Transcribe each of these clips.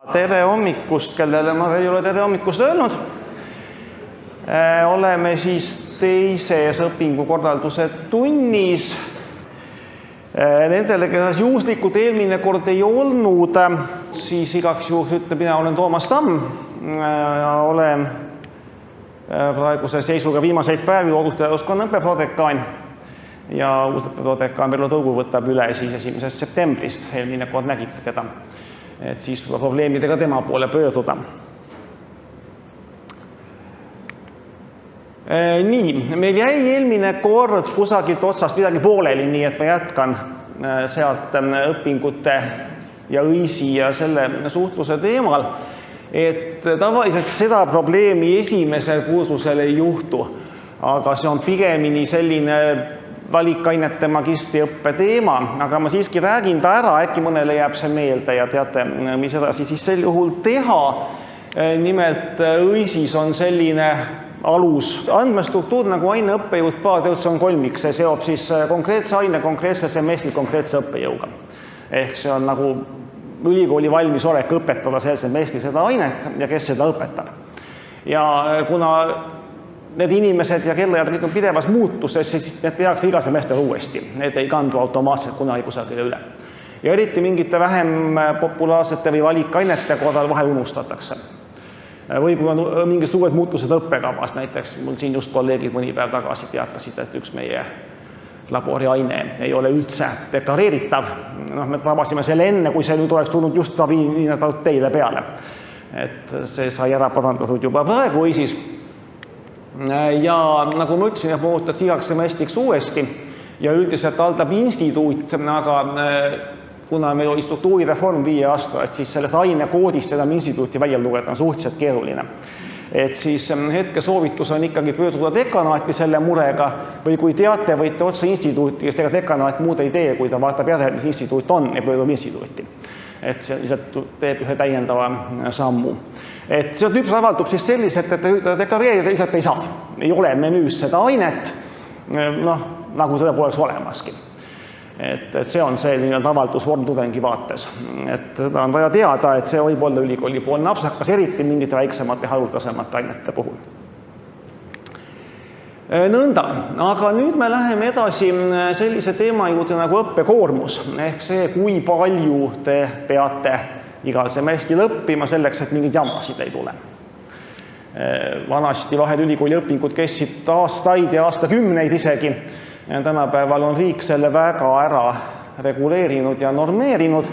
Tere hommikust, kellele ma veel ei ole tere hommikust öelnud. Oleme siis teises õpingukorralduse tunnis. Nendele, kes juhuslikult eelmine kord ei olnud, siis igaks juhuks ütleb, mina olen Toomas Tamm. Olen praeguse seisuga viimaseid päevi Oskonna õppeprodekaan ja õppeprodekaan Vello Tõugu võtab üle siis 1. septembrist. Eelmine kord nägite teda. Et siis probleemidega tema poole pöörduda. Nii, meil jäi eelmine kord kusagilt otsast midagi pooleli, nii et ma jätkan sealt õpingute ja õisi ja selle suhtluse teemal. Et tavaliselt seda probleemi esimesel kursusel ei juhtu, aga see on pigemini selline valikainete magistriõppe teema, aga ma siiski räägin ta ära, äkki mõnele jääb see meelde ja teate, mis edasi siis sel juhul teha. Nimelt õisis on selline alus andmestruktuur nagu aineõppejõud baasjõud, see on kolmik, see seob siis konkreetse aine, konkreetse semestri, konkreetse õppejõuga. Ehk see on nagu ülikooli valmisolek õpetada sel semestri seda ainet ja kes seda õpetab. Ja kuna need inimesed ja kellajad on pidevas muutuses, siis need tehakse iga semester uuesti. Need ei kandu automaatselt kunagi kusagile üle. Ja eriti mingite vähem populaarsete või valikainete korral vahel unustatakse. Või kui on mingid suured muutused õppekavas, näiteks mul siin just kolleegid mõni päev tagasi teatasid, et üks meie laboriaine ei ole üldse deklareeritav. Me tabasime selle enne, kui see nüüd oleks tulnud just teile peale. Et see sai ära parandatud juba praegu õisis. Ja nagu ma ütlesin, muudetakse igaks semestriks uuesti ja üldiselt haldab instituut, aga kuna meil oli struktuurireform 5 aasta, et siis sellest ainekoodist enam instituuti välja lugeda on suhteliselt keeruline. Et siis hetke soovitus on ikkagi pöörduda dekanaati selle murega või kui teate, võite otsa instituuti, kes tega dekanaat muud ei tee, kui ta vaatab järele, mis instituut on ja pöördub instituuti. Et see lihtsalt teeb ühe täiendava sammu. Et see tüüp avaldub siis selliselt, et deklareerida lihtsalt ei saa. Ei ole menüüs seda ainet, nagu seda poleks olemaski. Et see on see avaldusvorm tudengi vaates. Et seda on vaja teada, et see võib olla ülikooli poolne apsakas, eriti mingite väiksemate haruldasemate ainete puhul. Nõnda, aga nüüd me läheme edasi sellise teema juurde nagu õppekoormus, ehk see, kui palju te peate igal semestril õppima selleks, et mingid jamasid ei tule. Vanasti vahel ülikooli õpingud kestsid aastaid ja aastakümneid isegi. Tänapäeval on riik selle väga ära reguleerinud ja normeerinud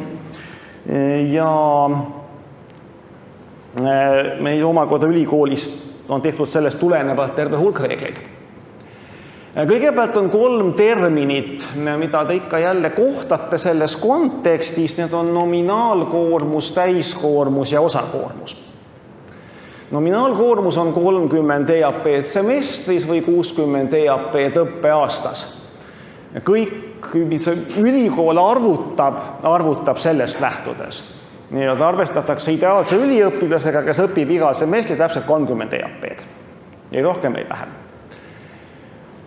ja meil omakorda ülikoolis on tehtud sellest tulenevalt terve hulk reegleid. Kõigepealt on 3 terminit, mida te ikka jälle kohtate selles kontekstis. Need on nominaalkoormus, täiskoormus ja osakoormus. Nominaalkoormus on 30 EAP-d semestris või 60 EAP-d õppeaastas. Kõik, mis ülikool arvutab sellest lähtudes. Nii et arvestatakse ideaalse üliõpilasega, kes õpib iga semestri täpselt 30 EAP-d. Ei rohkem, ei vähem.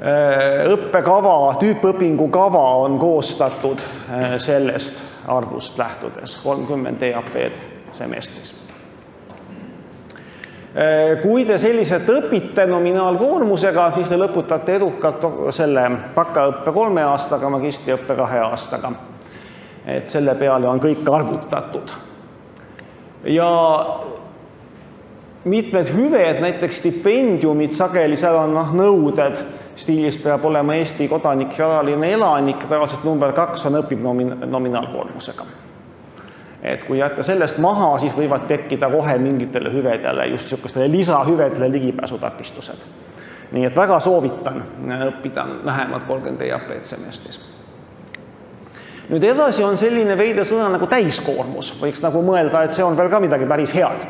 Õppekava, tüüpõpingu kava on koostatud sellest arvust lähtudes, 30 EAP-d semestris. Kui te selliselt õpite nominaalkoormusega, siis te lõputate edukalt selle bakaõppe 3 aastaga, magistriõppe 2 aastaga. Et selle peale on kõik arvutatud. Ja mitmed hüved, näiteks stipendiumid, sageli seal on nõuded, stiilis peab olema Eesti kodanik ja alaline elanik, tavaliselt number 2 on õpib nominaalkoormusega. Et kui jätta sellest maha, siis võivad tekkida kohe mingitele hüvedele, just niisugustele lisahüvedele ligipääsutakistused. Nii et väga soovitan õppida vähemalt 30 EAP-d semestris. Nüüd edasi on selline veide sõna nagu täiskoormus. Võiks nagu mõelda, et see on veel ka midagi päris head.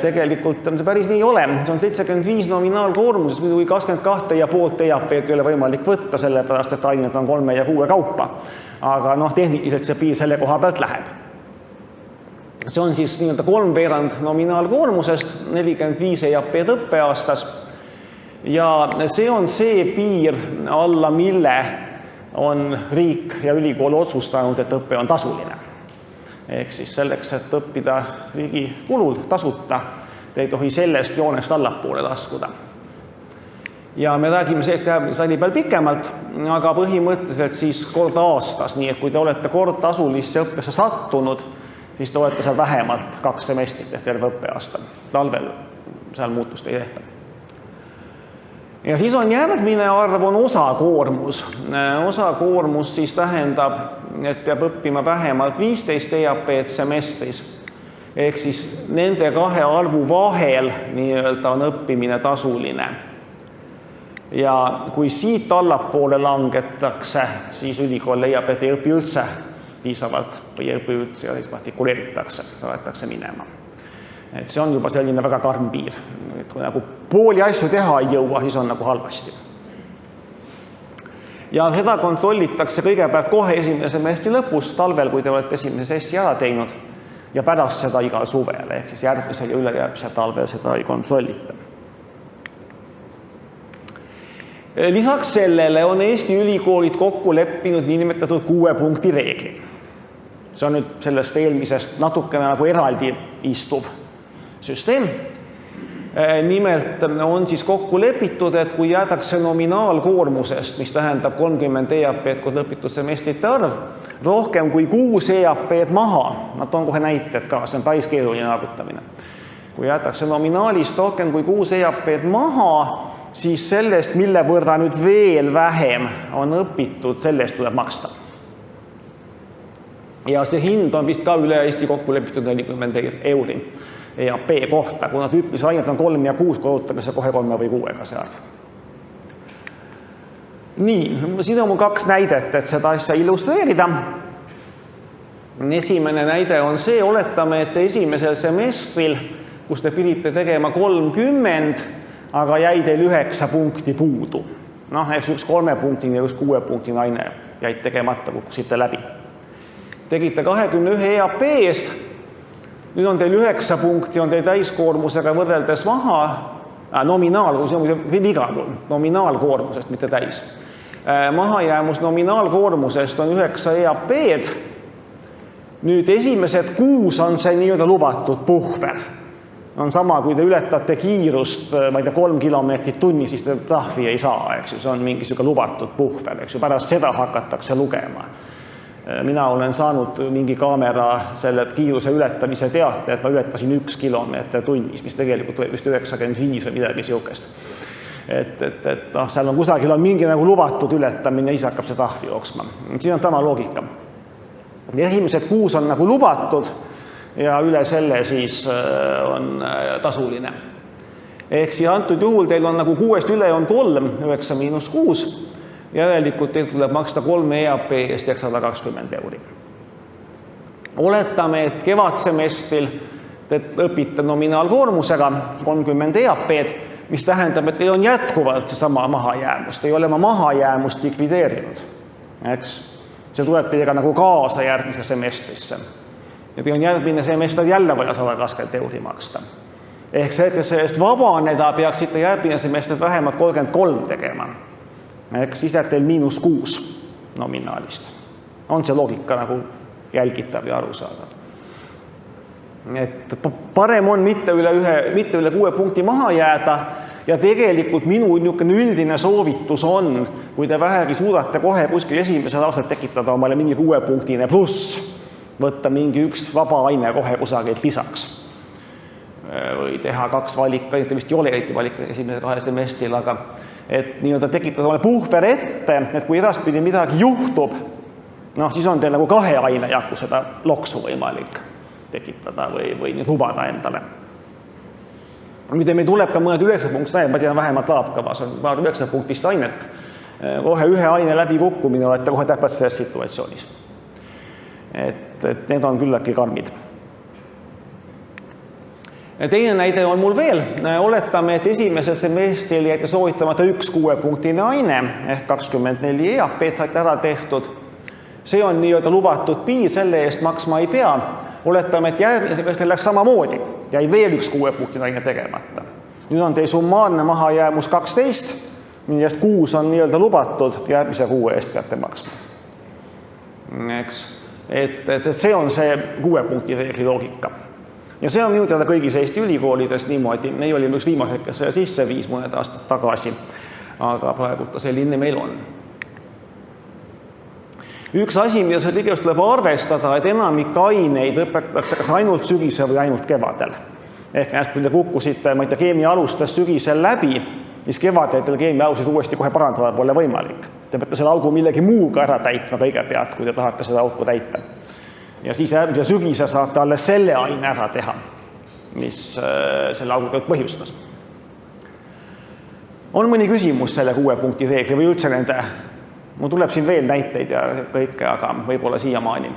Tegelikult on see päris nii ole. See on 75 nominaalkoormuses, kui 22,5 EAP-d ei ole võimalik võtta, sellepärast, et ained on 3 ja 6 kaupa. Aga tehniliselt see piir selle koha pealt läheb. See on siis 3/4 nominaalkoormusest, 45 EAP-d õppeaastas. Ja see on see piir alla, mille on riik ja ülikool otsustanud, et õppe on tasuline. Ehk siis selleks, et õppida riigi kulul tasuta, te ei tohi sellest joonest allapoole laskuda. Ja me räägime sellest järgmise peal pikemalt, aga põhimõtteliselt siis kord aastas, nii et kui te olete kord tasulisse õppesse sattunud, siis te olete seal vähemalt 2 semestrit ehk terve õppeaasta. Talvel seal muutust ei tehta. Ja siis on järgmine arv, on osakoormus. Osakoormus siis tähendab, et peab õppima vähemalt 15 EAP-d semestris. Ehk siis nende 2 arvu vahel nii-öelda on õppimine tasuline. Ja kui siit allapoole langetakse, siis ülikool leiab, et ei õpi üldse piisavalt või ei õpi üldse ja siis matrikuleeritakse, võetakse minema. Et see on juba selline väga karm piir. Et kui nagu pooli asju teha ei jõua, siis on nagu halvasti. Ja seda kontrollitakse kõigepealt kohe esimese semestri lõpus, talvel, kui te olete esimese sessi ära teinud, ja pärast seda igal suvel, ehk siis järgmisel ja ülejärgmisel talvel seda ei kontrollita. Lisaks sellele on Eesti ülikoolid kokku leppinud niinimetatud 6 punkti reegli. See on nüüd sellest eelmisest natukene nagu eraldi istuv süsteem. Nimelt on siis kokku lepitud, et kui jäädakse nominaalkoormusest, mis tähendab 30 EAP-d kui lõpitud semestrite arv, rohkem kui 6 EAP-d maha, ma toon kohe näited ka, see on päris keeruline arvutamine. Kui jäädakse nominaalist rohkem kui 6 EAP-d maha, siis sellest, mille võrra nüüd veel vähem on õpitud, sellest tuleb maksta. Ja see hind on vist ka üle Eesti kokku lepitud 40 euri EAP kohta, kuna tüüpilis ainet on 3 ja 6, korrutage see kohe 3 või 6-ga see arv. Nii, siin on mul 2 näidet, et seda asja illustreerida. Esimene näide on see, oletame, et esimesel semestril, kus te pidite tegema 30, aga jäi teil 9 punkti puudu. Näiteks üks 3-punktine ja üks 6-punktine aine jäid tegemata, kukkusite läbi. Tegite 21 EAP eest, nüüd on teil 9 punkti, on teil täiskoormusega võrreldes maha, nominaalkoormusest, mitte täis. Mahajäämus nominaalkoormusest on 9 EAP-d. Nüüd esimesed 6 on see nii-öelda lubatud puhver. On sama, kui te ületate kiirust, ma ei tea, 3 kilomeetrit tunni, siis te trahvi ei saa, eks ju, see on mingi selline lubatud puhver, eks ju, pärast seda hakatakse lugema. Mina olen saanud mingi kaamera selle kiiruse ületamise teate, et ma ületasin 1 kilomeeter tunnis, mis tegelikult oli vist 95 või midagi siukest. Seal on kusagil on mingi nagu lubatud ületamine, siis hakkab see trahvi jooksma. Siin on sama loogika. Esimesed 6 on nagu lubatud, ja üle selle siis on tasuline. Ehk siis antud juhul teil on nagu 6-st üle on 3, 9 miinus 6, järelikult teil tuleb maksta 3 EAP eest 120 euri. Oletame, et kevadsemestril te õpite nominaalkoormusega 30 EAP-d, mis tähendab, et teil on jätkuvalt see sama mahajäämust, ei ole oma mahajäämust likvideerinud. Eks? See tuleb teiega nagu kaasa järgmise semestrisse. Ja teil on järgmine semester jälle vaja 120 euri maksta. Ehk sellest vabaneda peaksite järgmine semester vähemalt 33 tegema. Ehk siis jääb teil -6 nominaalist. On see loogika nagu jälgitav ja arusaadav. Et parem on mitte üle 6 punkti maha jääda ja tegelikult minu üldine soovitus on, kui te vähegi suudate kohe kuskil esimesel aastal tekitada omale mingi 6-punktine pluss, võtta mingi üks vaba aine kohe kusagilt lisaks või teha 2 valikaid, vist ei ole eriti valikaid esimesel 2 semestril, aga et nii-öelda tekitada omale puhver ette, et kui edaspidi midagi juhtub, siis on teil nagu 2 aine jagu seda loksu võimalik tekitada või lubada endale. Mida meil tuleb ka mõned 9-punktist ainet, ma tean vähemalt laabkavas on 9-punktist ainet, kohe 1 aine läbi kukkumine olete kohe täpselt selles situatsioonis. Et need on küllaki karmid. Teine näide on mul veel. Oletame, et esimesel semestril jäite soovitamata 1 6-punktine aine ehk 24 EAP-d saite ära tehtud. See on nii-öelda lubatud piir, selle eest maksma ei pea. Oletame, et järgmisel semestril läks samamoodi, jäi veel 1 6-punktine aine tegemata. Nüüd on teil summaarne mahajäämus 12, millest 6 on nii-öelda lubatud, järgmise 6 eest peate maksma. Eks. et see on see 6 punkti reegli loogika. Ja see on minu teada kõigis Eesti ülikoolides niimoodi. Meie olime üks viimased, kes selle sisse viis mõned aastad tagasi, aga praegu ta selline meil on. Üks asi, mida see kõigest tuleb arvestada, et enamik aineid õpetatakse kas ainult sügisel või ainult kevadel. Ehk kui te kukkusite, ma ei tea, keemia alustas sügisel läbi, siis kevadel teil keemia alusid uuesti kohe parandada pole võimalik. Te peate selle augu millegi muuga ära täitma kõigepealt, kui te tahate seda auku täita. Ja siis järgmise sügise saate alles selle aine ära teha, mis selle augu põhjustas. On mõni küsimus selle 6 punkti reegli või üldse nende? Mul tuleb siin veel näiteid ja kõike, aga võib-olla siiamaani.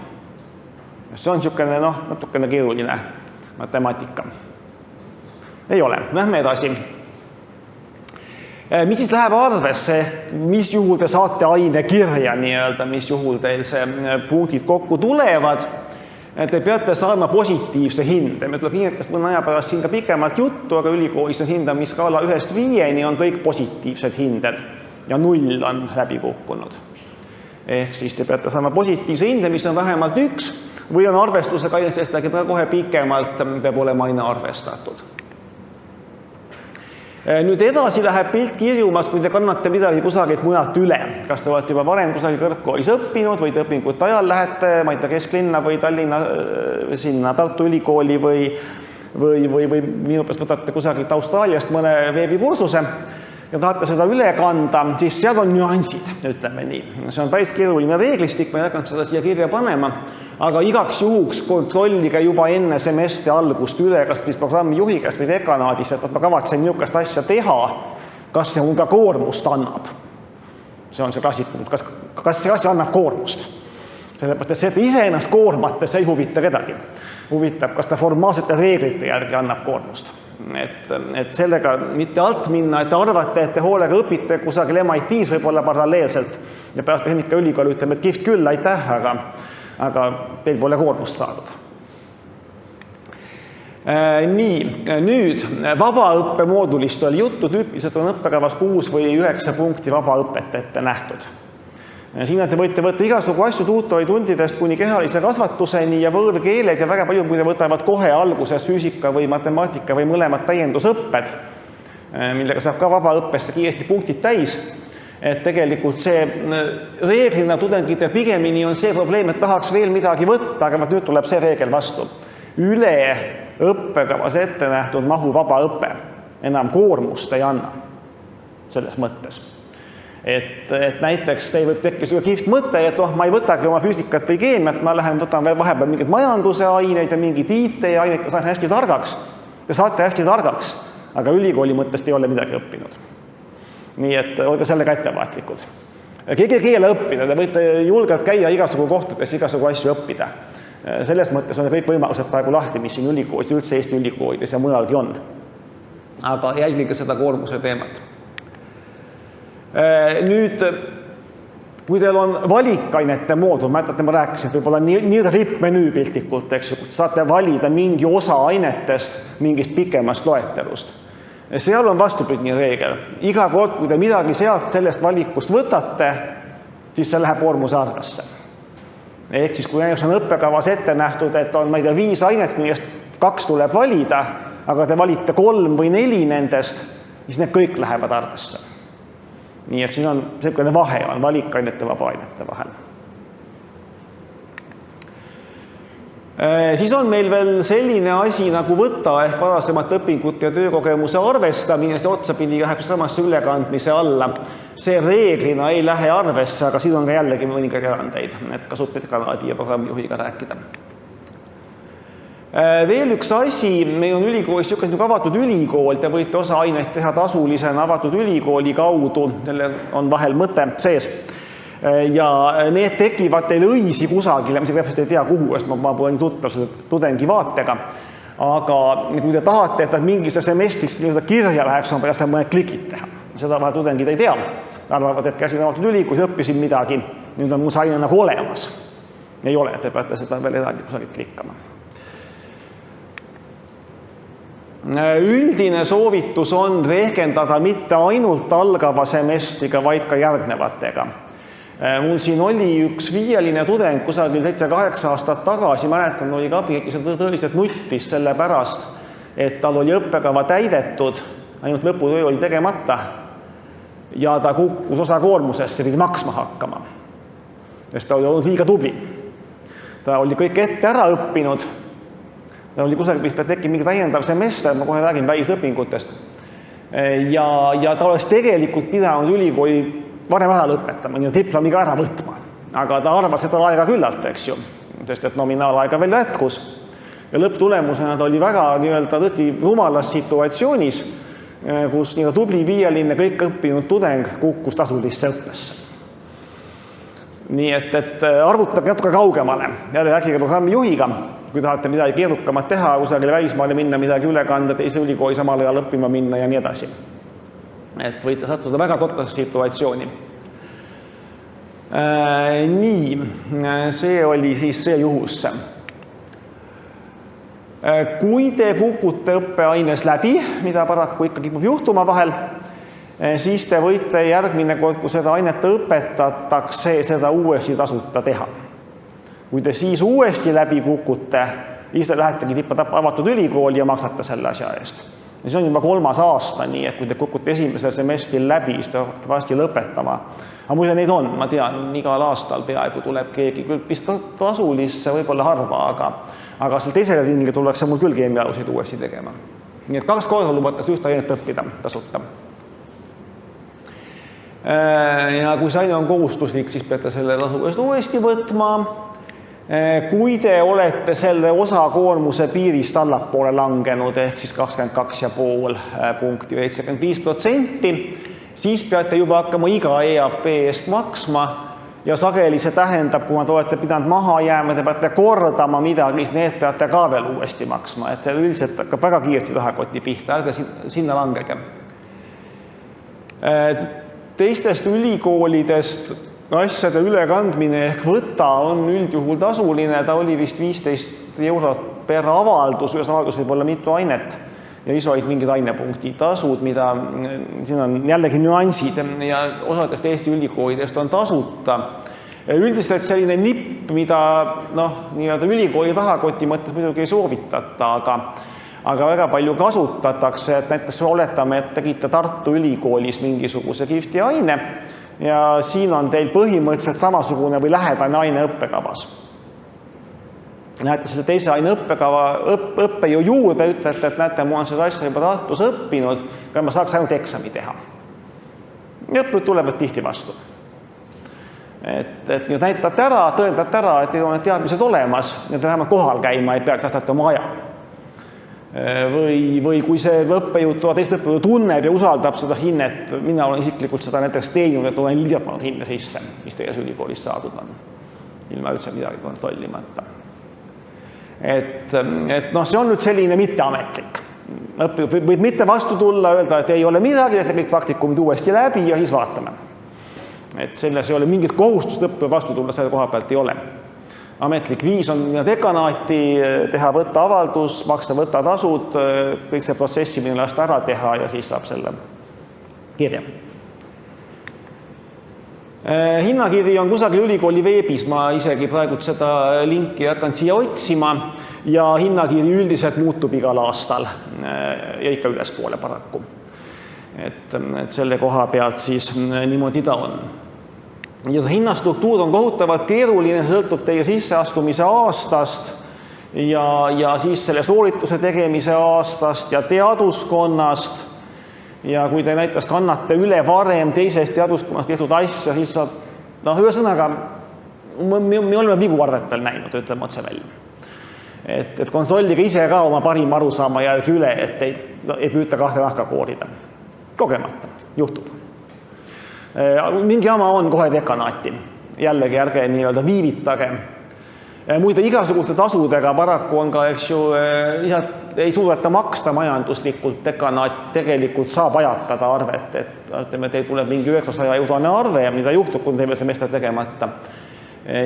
See on niisugune, natukene keeruline matemaatika. Ei ole. Lähme edasi. Mis siis läheb arvesse, mis juhul te saate aine kirja nii-öelda, mis juhul teil see punktid kokku tulevad? Te peate saama positiivse hinde. Me tuleb hindetest mõne aja pärast siin ka pikemalt juttu, aga ülikoolis on hindamiskaala 1-5 on kõik positiivsed hinded ja 0 on läbi kukkunud. Ehk siis te peate saama positiivse hinde, mis on vähemalt 1 või on arvestusega ainesest kohe pikemalt peab olema aine arvestatud. Nüüd edasi läheb pilt kirjumast, kui te kannate midagi kusagilt mujalt üle. Kas te olete juba varem kusagil kõrgkoolis õppinud või te õpingute ajal lähete, ma ei tea, Kesklinna või Tallinna, sinna Tartu Ülikooli või minu pärast võtate kusagilt Austraaliast mõne veebikursuse ja tahate seda üle kanda, siis seal on nüansid, ütleme nii. See on päris keeruline reeglistik, ma ei hakanud seda siia kirja panema, aga igaks juhuks kontrollige juba enne semestri algust üle, kas siis programmi juhi käest või dekanaadis, et ma kavatsen niisugust asja teha, kas see mul ka koormust annab. See on see klassikum, kas see asi annab koormust. Sellepärast, et see, et ise ennast koormate, see ei huvita kedagi. Huvitab, kas ta formaalsete reeglite järgi annab koormust. Et sellega mitte alt minna, et te arvate, et te hoolega õpite kusagil MIT-s võib-olla paralleelselt ja pärast Tehnikaülikool ütleme, et kihvt küll, aitäh, aga teil pole koormust saadud. Nii, nüüd vabaõppe moodulist oli juttu, tüüpiliselt on õppekavas 6 või 9 punkti vabaõpet ette nähtud. Siin te võite võtta igasugu asju tuutoritundidest kuni kehalise kasvatuseni ja võõrkeeled ja väga palju, kui te võtavad kohe alguses füüsika või matemaatika või mõlemad täiendusõpped, millega saab ka vabaõppesse kiiresti punktid täis. Et tegelikult see reeglina tudengitel pigemini on see probleem, et tahaks veel midagi võtta, aga nüüd tuleb see reegel vastu. Üle õppekavas ette nähtud mahu vabaõppe enam koormust ei anna selles mõttes. Et näiteks teil võib tekkida süga kihvt mõte, et ma ei võtagi oma füüsikat või keemiat, ma võtan vahepeal mingid majanduse aineid ja mingid IT-aineid ja saan hästi targaks. Te saate hästi targaks, aga ülikooli mõttest ei ole midagi õppinud. Nii et olge sellega ettevaatlikud. Keele õppida, te võite julgelt käia igasugu kohtades, igasugu asju õppida. Selles mõttes on kõik võimalused praegu lahti, mis siin ülikoolis, üldse Eesti ülikoolides ja mujalgi on. Aga jälgige seda koormuse teemat. Nüüd, kui teil on valikainete moodul, mäletate, ma rääkisin, et võib-olla nii rippmenüü piltlikult, saate valida mingi osa ainetest mingist pikemast loetelust. Seal on vastupidine reegel. Iga kord, kui te midagi sealt sellest valikust võtate, siis see läheb koormuse arvesse. Ehk siis, kui näiteks on õppekavas ette nähtud, et on, ma ei tea, 5 ainet, millest 2 tuleb valida, aga te valite 3 või 4 nendest, siis need kõik lähevad arvesse. Nii et siin on selline vahe on valikainete ja vabaainete vahel. Siis on meil veel selline asi nagu võtta ehk varasemat õpingut ja töökogemuse arvestamine, see otsapidi läheb samasse ülekandmise alla. See reeglina ei lähe arvesse, aga siin on ka jällegi mõningaid erandeid, et kasub dekanaadi ja programmijuhiga rääkida. Veel üks asi, meil on ülikoolis niisugune avatud ülikool, te võite osa aineid teha tasulisena avatud ülikooli kaudu, sellel on vahel mõte sees. Ja need tekivad teil õisi kusagile, mis ei tea kuhu, sest ma pole nii tuttav selle tudengi vaatega. Aga kui te tahate, et mingisse semestrisse kirja läheks, on pärast mõned klikid teha. Seda vahel tudengid ei tea. Arvavad, et käisin avatud ülikoolis, õppisin midagi, nüüd on muu see aine nagu olemas. Ei ole, te peate seda veel edasi kusagil klikkama. Üldine soovitus on rehkendada mitte ainult algava semestriga, vaid ka järgnevatega. Mul siin oli üks 5-line tudeng kusagil 7-8 aastat tagasi, mäletan, oli ka abi, kes tõeliselt nuttis selle pärast, et tal oli õppekava täidetud, ainult lõputöö oli tegemata ja ta kukkus osakoormusesse, pidi maksma hakkama, sest ta oli olnud liiga tubli. Ta oli kõik ette ära õppinud, ta oli kusagil vist tekkinud mingi täiendav semester, ma kohe räägin välisõpingutest, ja ta oleks tegelikult pidanud ülikooli varem ära lõpetama, nii diplomiga ära võtma, aga ta arvas seda aega küllalt, eks ju, sest et nominaalaega veel jätkus ja lõpptulemusena ta oli väga tõesti rumalas situatsioonis, kus tubli 5-line kõik õppinud tudeng kukkus tasulisse õppesse. Nii et arvutage natuke kaugemale, jälle rääkige programmi juhiga, kui tahate midagi keerukamat teha, kusagile välismaale minna, midagi üle kanda, teise ülikooli samal ajal õppima minna ja nii edasi. Et võite sattuda väga totrasse situatsiooni. Nii, see oli siis see juhus. Kui te kukute õppeaines läbi, mida paraku ikka kipub juhtuma vahel, siis te võite järgmine kord, kui seda ainet õpetatakse, seda uuesti tasuta teha. Kui te siis uuesti läbi kukute, siis te lähetegi avatud ülikooli ja maksate selle asja eest. Ja see on juba 3. aasta, nii et kui te kukute esimesel semestril läbi, siis te hakkate varsti lõpetama. Aga muide neid on, ma tean, igal aastal peaaegu tuleb keegi, küll vist tasulisse võib-olla harva, aga seal teisele ringi tullakse mul küll keemialuseid uuesti tegema. Nii et 2 korda lubatakse ühte ainet õppida tasuta. Ja kui see aine on kohustuslik, siis peate selle tasu eest uuesti võtma. Kui te olete selle osakoormuse piirist allapoole langenud, ehk siis 22,5 punkti või 75%, siis peate juba hakkama iga EAP eest maksma ja sageli see tähendab, kui te olete pidanud maha jääma, te peate kordama midagi, siis need peate ka veel uuesti maksma, et see üldiselt hakkab väga kiiresti rahakoti pihta, ärge sinna langege. Teistest ülikoolidest asjade ülekandmine ehk võta on üldjuhul tasuline, ta oli vist 15 eurot per avaldus, ühes avaldus võib olla mitu ainet ja siis olid mingid ainepunkti tasud, mida siin on jällegi nüansid ja osadest Eesti ülikoolidest on tasuta. Üldiselt selline nipp, mida ülikooli rahakoti mõttes muidugi ei soovitata, aga väga palju kasutatakse, et näiteks oletame, et tegite Tartu ülikoolis mingisuguse kihvti aine ja siin on teil põhimõtteliselt samasugune või lähedane aine õppekavas. Näete selle teise aine õppe ju juurde, ütlete, et näete, ma olen seda asja juba Tartus õppinud, aga ma saaks ainult eksami teha. Ja õppud tulevad tihti vastu. Et nüüd näitate ära, tõendate ära, et teil on teadmised olemas ja te vähemalt kohal käima ei peaks tähtsate oma aja. Või kui see teist õppejõudu tunneb ja usaldab seda hinnet, mina olen isiklikult seda näiteks teeninud, et olen liiatanud hinne sisse, mis teie ülikoolis saadud on, ilma üldse midagi kontrollimata. Et see on nüüd selline mitteametlik. Võid mitte vastu tulla, öelda, et ei ole midagi, et kõik praktikumid uuesti läbi ja siis vaatame. Et selles ei ole mingit kohustust õppida vastu tulla, selle koha pealt ei ole. Ametlik viis on dekanaati teha võtta avaldus, maksta võtta tasud, kõik see protsessi mille lasta ära teha ja siis saab selle kirja. Hinnakiri on kusagil ülikooli veebis, ma isegi praegu seda linki hakkan siia otsima ja hinnakiri üldiselt muutub igal aastal ja ikka ülespoole paraku. Et selle koha pealt siis niimoodi ta on. Ja see hinnastruktuur on kohutavalt keeruline, see sõltub teie sisseastumise aastast ja siis selle soorituse tegemise aastast ja teaduskonnast. Ja kui te näiteks kannate üle varem teisest teaduskonnast tehtud asja, siis saab, ühesõnaga, me oleme vigu arvetel näinud, ütleme otse välja. Et kontrollige ise ka oma parima arusaama järgi üle, et ei püüta 2 nahka koorida. Kogemata, juhtub. Mingi jama on kohe dekanaati. Jällegi ärge nii-öelda viivitage. Muide, igasuguste tasudega paraku on ka, eks ju, ei suudeta maksta majanduslikult, dekanaat tegelikult saab ajatada arvet, et ütleme, teil tuleb mingi 900 eurone arve, mida juhtub, kui teeme semester tegemata.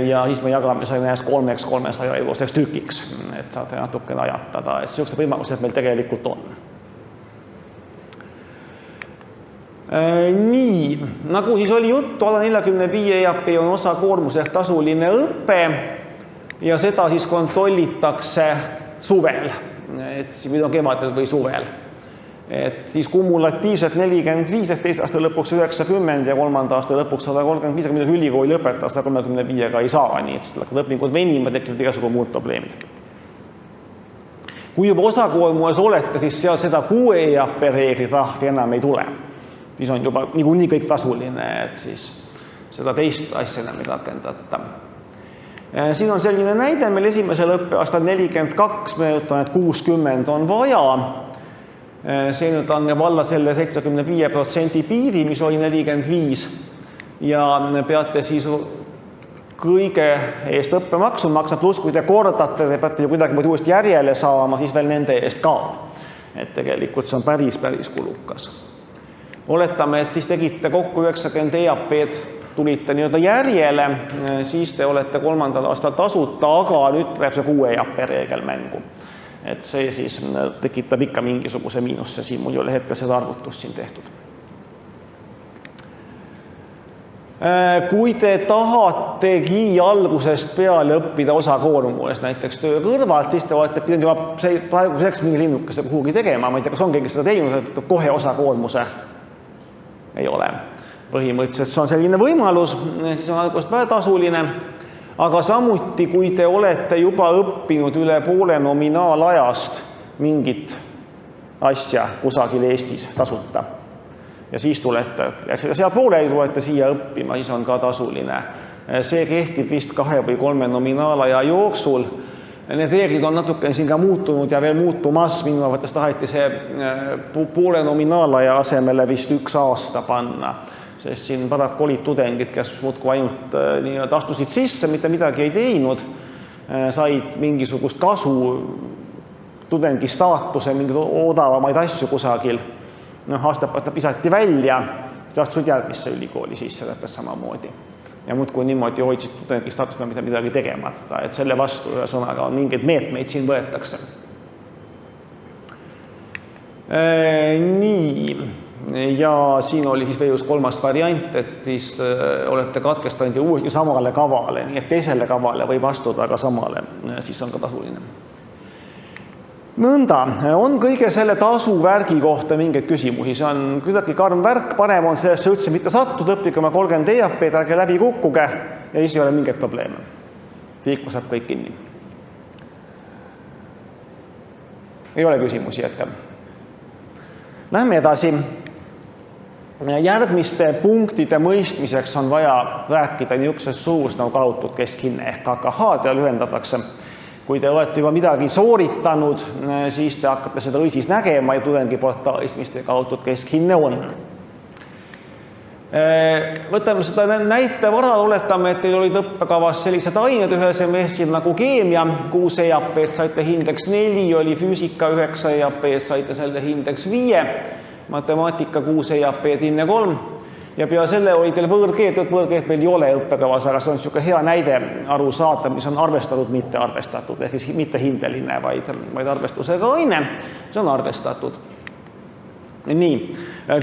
Ja siis me jagame selle nähes 300 euroseks tükiks, et saate natukene ajatada, et sellised võimalused meil tegelikult on. Nii, nagu siis oli juttu, alla 45 EAP on osa koormus ehk tasuline õpe ja seda siis kontrollitakse suvel, et või kevadel või suvel. Et siis kumulatiivselt 45 ehk teise aasta lõpuks 90 ja kolmanda aasta lõpuks 135, aga midagi ülikooli lõpetada 135-ga ei saa, nii et seda õpingud venima tekivad igasugu muud probleemid. Kui juba osakoormuses olete, siis seal seda 6 EAP reegli trahvi enam ei tule. Siis on juba niikuinii kõik tasuline, et siis seda teist asja enam ei rakendata. Siin on selline näide, meil esimesel õppeaastal 42, me ütlen, et 60 on vaja. See nüüd langeb alla selle 75% piiri, mis oli 45 ja peate siis kõige eest õppemaksu maksab, pluss kui te kordate, te peate ju kuidagi uuesti järjele saama, siis veel nende eest ka. Et tegelikult see on päris kulukas. Oletame, et siis tegite kokku 90 EAP-d, tulite nii-öelda järjele, siis te olete kolmandal aastal tasuta, aga nüüd tuleb see 6 EAP reegel mängu. Et see siis tekitab ikka mingisuguse miinusse, siin mul ei ole hetkel seda arvutust siin tehtud. Kui te tahategi algusest peale õppida osakoormuses, näiteks töö kõrvalt, siis te olete pidanud juba praeguseks mingi linnukese kuhugi tegema, ma ei tea, kas on keegi seda teinud, et kohe osakoormuse ei ole. Põhimõtteliselt see on selline võimalus, siis on algusest peale tasuline, aga samuti, kui te olete juba õppinud üle poole nominaalajast mingit asja kusagil Eestis tasuta, ja siis tulete, seal pooleli tulete siia õppima, siis on ka tasuline. See kehtib vist 2 või 3 nominaalaja jooksul. Need reeglid on natuke siin ka muutunud ja veel muutumas. Minu arvates taheti see poole nominaalaja asemele vist 1 aasta panna, sest siin paraku olid tudengid, kes muudkui ainult astusid sisse, mitte midagi ei teinud, said mingisugust kasu, tudengi staatuse, mingid odavamaid asju kusagil. Aastapärast visati välja, astusid järgmisse ülikooli sisse täpselt samamoodi. Ja muudkui niimoodi hoidsid tudengi staatusena midagi tegemata, et selle vastu ühesõnaga on mingeid meetmeid siin võetakse. Nii, ja siin oli siis veel just 3. variant, et siis olete katkestanud ja uuesti samale kavale, nii et teisele kavale võib astuda, aga samale, siis on ka tasuline. Nõnda, on kõige selle tasuvärgi kohta mingeid küsimusi, see on kuidagi karm värk, parem on sellesse üldse mitte sattud, õppige oma 30 EAP-d, ärge läbi kukkuge ja siis ei ole mingeid probleeme. Liikma saab kõik kinni. Ei ole küsimusi hetkel. Lähme edasi. Järgmiste punktide mõistmiseks on vaja rääkida niisugusest suust nagu kaalutud keskhinne ehk KKH-d ja lühendatakse. Kui te olete juba midagi sooritanud, siis te hakkate seda õisis nägema ja tudengiportaalist, mis te kaalutud keskhinne on. Võtame seda näite varal, oletame, et teil olid õppekavas sellised ained ühe semestril nagu keemia, 6 EAP-d saite hindeks 4, oli füüsika 9 EAP-d saite selle hindeks 5, matemaatika 6 EAP-d hinne 3 ja pea selle oli teil võõrkeelt, et võõrkeelt meil ei ole õppekavas, aga see on niisugune hea näide aru saada, mis on arvestatud, mitte arvestatud, ehk siis mitte hindeline, vaid arvestusega aine, mis on arvestatud. Nii,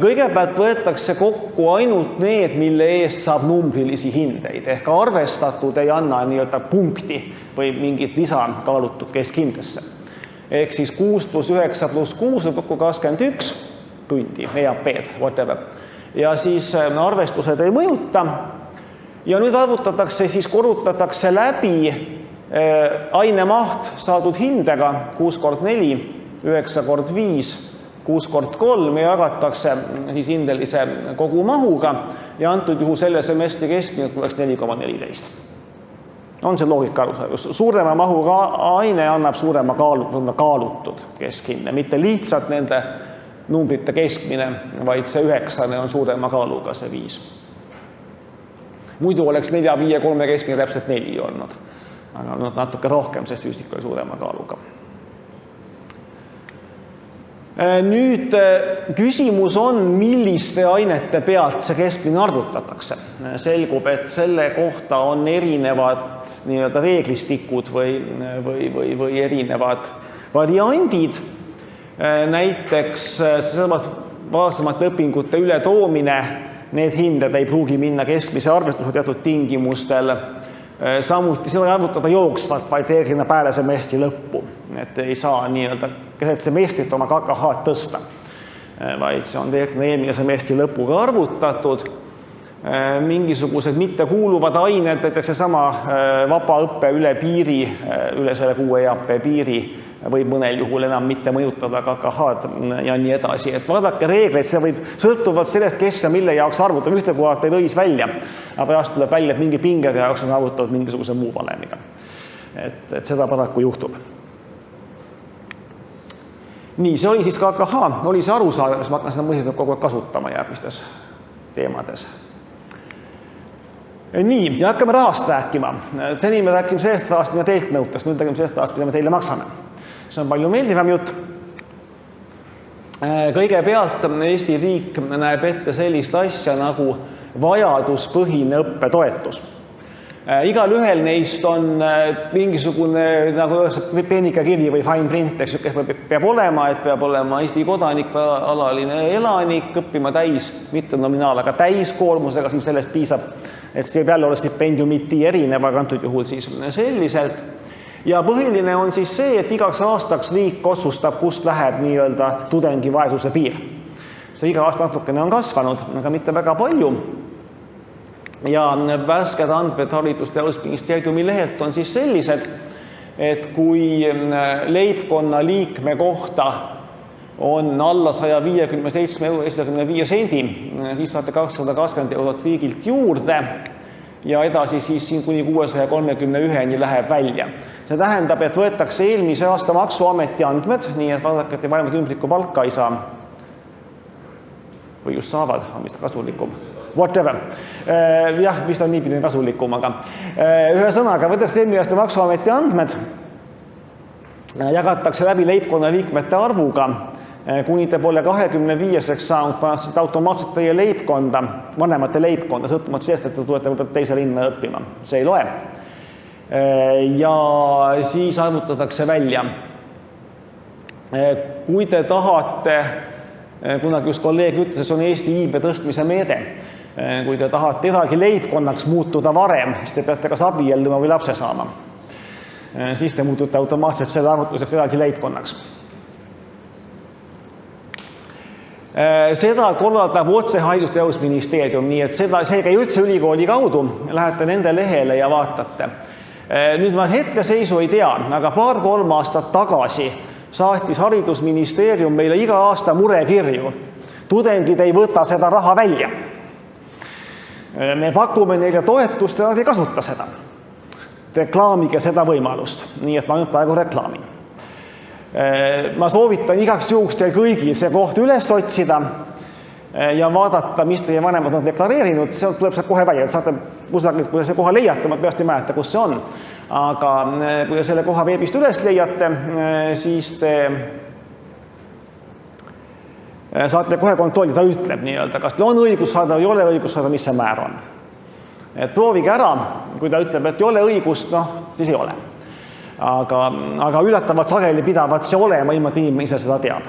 kõigepealt võetakse kokku ainult need, mille eest saab numbrilisi hindeid, ehk arvestatud ei anna nii-öelda punkti või mingit lisa kaalutud keskhindesse. Ehk siis 6 + 9 + 6 kokku 21 tundi, EAP-d, whatever. Ja siis arvestused ei mõjuta ja nüüd arvutatakse, siis korrutatakse läbi aine maht saadud hindega 6 × 4, 9 × 5, 6 × 3 ja jagatakse siis hindelise kogumahuga ja antud juhu selle semestri keskmine oleks 4,14. On see loogika arusaadus. Suurema mahuga aine annab suurema kaalutud keskhinne, mitte lihtsalt nende numbrite keskmine, vaid see 9 on suurema kaaluga, see 5. Muidu oleks 4, 5, 3 keskmine täpselt 4 olnud, aga natuke rohkem, sest füüsika oli suurema kaaluga. Nüüd küsimus on, milliste ainete pealt see keskmine arvutatakse. Selgub, et selle kohta on erinevad nii-öelda reeglistikud või erinevad variandid. Näiteks varasemate õpingute ületoomine, need hinded ei pruugi minna keskmise arvestuse teatud tingimustel. Samuti seda ei arvutada jooksvalt, vaid reeglina peale semestri lõppu. Et ei saa nii-öelda keset semestrit oma KKH-d tõsta, vaid see on reeglina eelmine semestri lõpuga arvutatud. Mingisugused mittekuuluvad ained, näiteks seesama vabaõppe üle piiri, üle selle 6 EAP piiri võib mõnel juhul enam mitte mõjutada KKH-d ja nii edasi. Et vaadake reegleid, see võib sõltuvalt sellest, kes ja mille jaoks arvutab. Ühte kohalt ei lõis välja, aga pärast tuleb välja, et mingi pingede jaoks on arvutatud mingisuguse muu valemiga. Et seda paraku juhtub. Nii, see oli siis KKH, oli see arusaadav, mis ma hakkan seda mõistet kogu aeg kasutama järgmistes teemades. Nii, ja hakkame rahast rääkima. Seni me rääkime sellest rahast, mida teilt nõutaks, nüüd räägime sellest rahast, mida me teile maksame. See on palju meeldivam jutt. Kõigepealt Eesti riik näeb ette sellist asja nagu vajaduspõhine õppetoetus. Igal ühel neist on mingisugune nagu peenike kiri või fine print, eks peab olema, et peab olema Eesti kodanik, alaline elanik, õppima täis, mitte nominaal, aga täiskoormusega, siis sellest piisab, et see peale olla stipendiumiti erinev, aga antud juhul siis selliselt. Ja põhiline on siis see, et igaks aastaks riik otsustab, kust läheb nii-öelda tudengi vaesuse piir. See iga aasta natukene on kasvanud, aga mitte väga palju. Ja värsked andmed Haridus- ja Teadusministeeriumi lehelt on siis sellised, et kui leibkonna liikme kohta on alla 157,95 sendi, siis saate 220 eurot riigilt juurde ja edasi siis siin kuni 631-ni läheb välja. See tähendab, et võetakse eelmise aasta maksuameti andmed, nii et vaadake, et vanemad ümbrikku palka ei saa või just saavad, on vist kasulikum. Whatever. Jah, vist on niipidi kasulikum, aga ühe sõnaga võetakse eelmise aasta maksuameti andmed, jagatakse läbi leibkonna liikmete arvuga, kuni te pole 25-seks saanud, pannakse automaatselt teie leibkonda, vanemate leibkonda, sõltumata sellest, et te tulete võib-olla teise linna õppima. See ei loe. Ja siis arvutatakse välja. Kui te tahate, kunagi just kolleeg ütles, et see on Eesti iibe tõstmise meede, kui te tahate eraldi leibkonnaks muutuda varem, siis te peate kas abielluma või lapse saama. Siis te muutute automaatselt selle arvutuseks eraldi leibkonnaks. Seda korraldab otse Haridus- ja Teadusministeerium, nii et see käi üldse ülikooli kaudu, lähete nende lehele ja vaatate. Nüüd ma hetkeseisu ei tea, aga 2-3 aastat tagasi saatis Haridusministeerium meile iga aasta murekirju. Tudengid ei võta seda raha välja. Me pakume neile toetust ja nad ei kasuta seda. Reklaamige seda võimalust, nii et ma nüüd praegu reklaamin. Ma soovitan igaks juhuks teil kõigil see koht üles otsida ja vaadata, mis teie vanemad on deklareerinud. Sealt tuleb see kohe välja, et saate kusagilt, kui te see koha leiate, ma peast ei mäleta, kus see on. Aga kui te selle koha veebist üles leiate, siis te saate kohe kontrollida, ta ütleb nii-öelda, kas teil on õigus saada või ei ole õigus saada, mis see määr on. Et proovige ära, kui ta ütleb, et ei ole õigust, siis ei ole. Aga üllatavalt sageli pidavat see olema, ilma et inimene ise seda teab.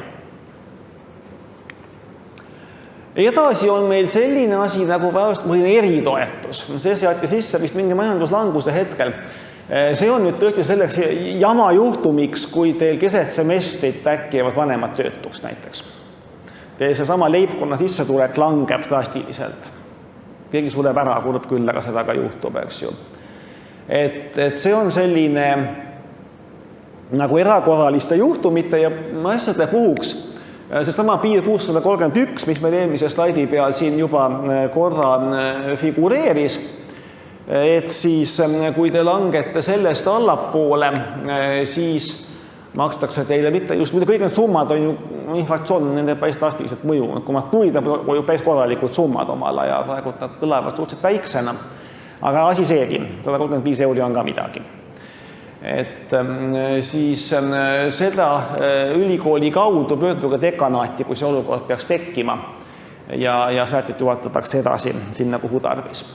Edasi on meil selline asi nagu eritoetus. See seati sisse vist mingi majanduslanguse hetkel. See on nüüd tõesti selleks jama juhtumiks, kui teil keset semestrit äkki jäävad vanemad töötuks näiteks. Teil see sama leibkonna sissetulek langeb drastiliselt. Keegi sureb ära, kurb küll, aga seda ka juhtub, eks ju. Et see on selline nagu erakorraliste juhtumite ja asjade puhuks. See sama piir 631, mis meil eelmise slaidi peal siin juba korra figureeris, et siis kui te langete sellest allapoole, siis makstakse teile mitte just, muide kõik need summad on ju, inflatsioon nende päris drastiliselt mõju, kui ma tulid, on ju päris korralikud summad omal ajal, praegu nad kõlavad suhteliselt väiksena, aga asi seegi, 135 euri on ka midagi. Et siis seda ülikooli kaudu pöörduge dekanaati, kui see olukord peaks tekkima ja sealt juhatatakse edasi sinna, kuhu tarvis.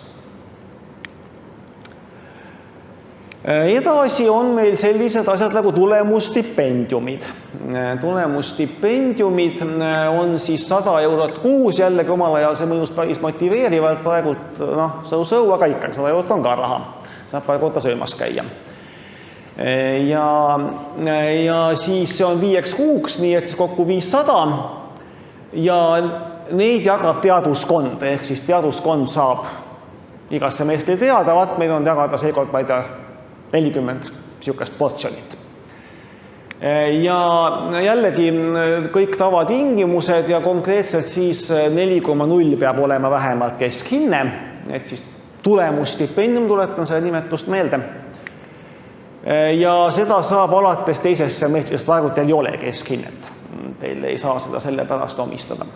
Edasi on meil sellised asjad nagu tulemusstipendiumid. Tulemusstipendiumid on siis 100 eurot kuus, jällegi omal ajal see mõjus päris motiveerivalt, praegult sõu, aga ikkagi 100 eurot on ka raha, saab paar korda söömas käia. Ja siis see on 5 kuuks, nii et siis kokku 500 ja neid jagab teaduskond, ehk siis teaduskond saab igas semestri teada, vaat meil on jagada seekord, ma ei tea, 40 sihukest portsjonit. Ja jällegi kõik tavatingimused ja konkreetselt siis 4,0 peab olema vähemalt keskhinne, et siis tulemusstipendium, tuletan selle nimetust meelde. Ja seda saab alates teisest semestrist, praegu teil ei ole keskhinnet. Teil ei saa seda selle pärast omistada.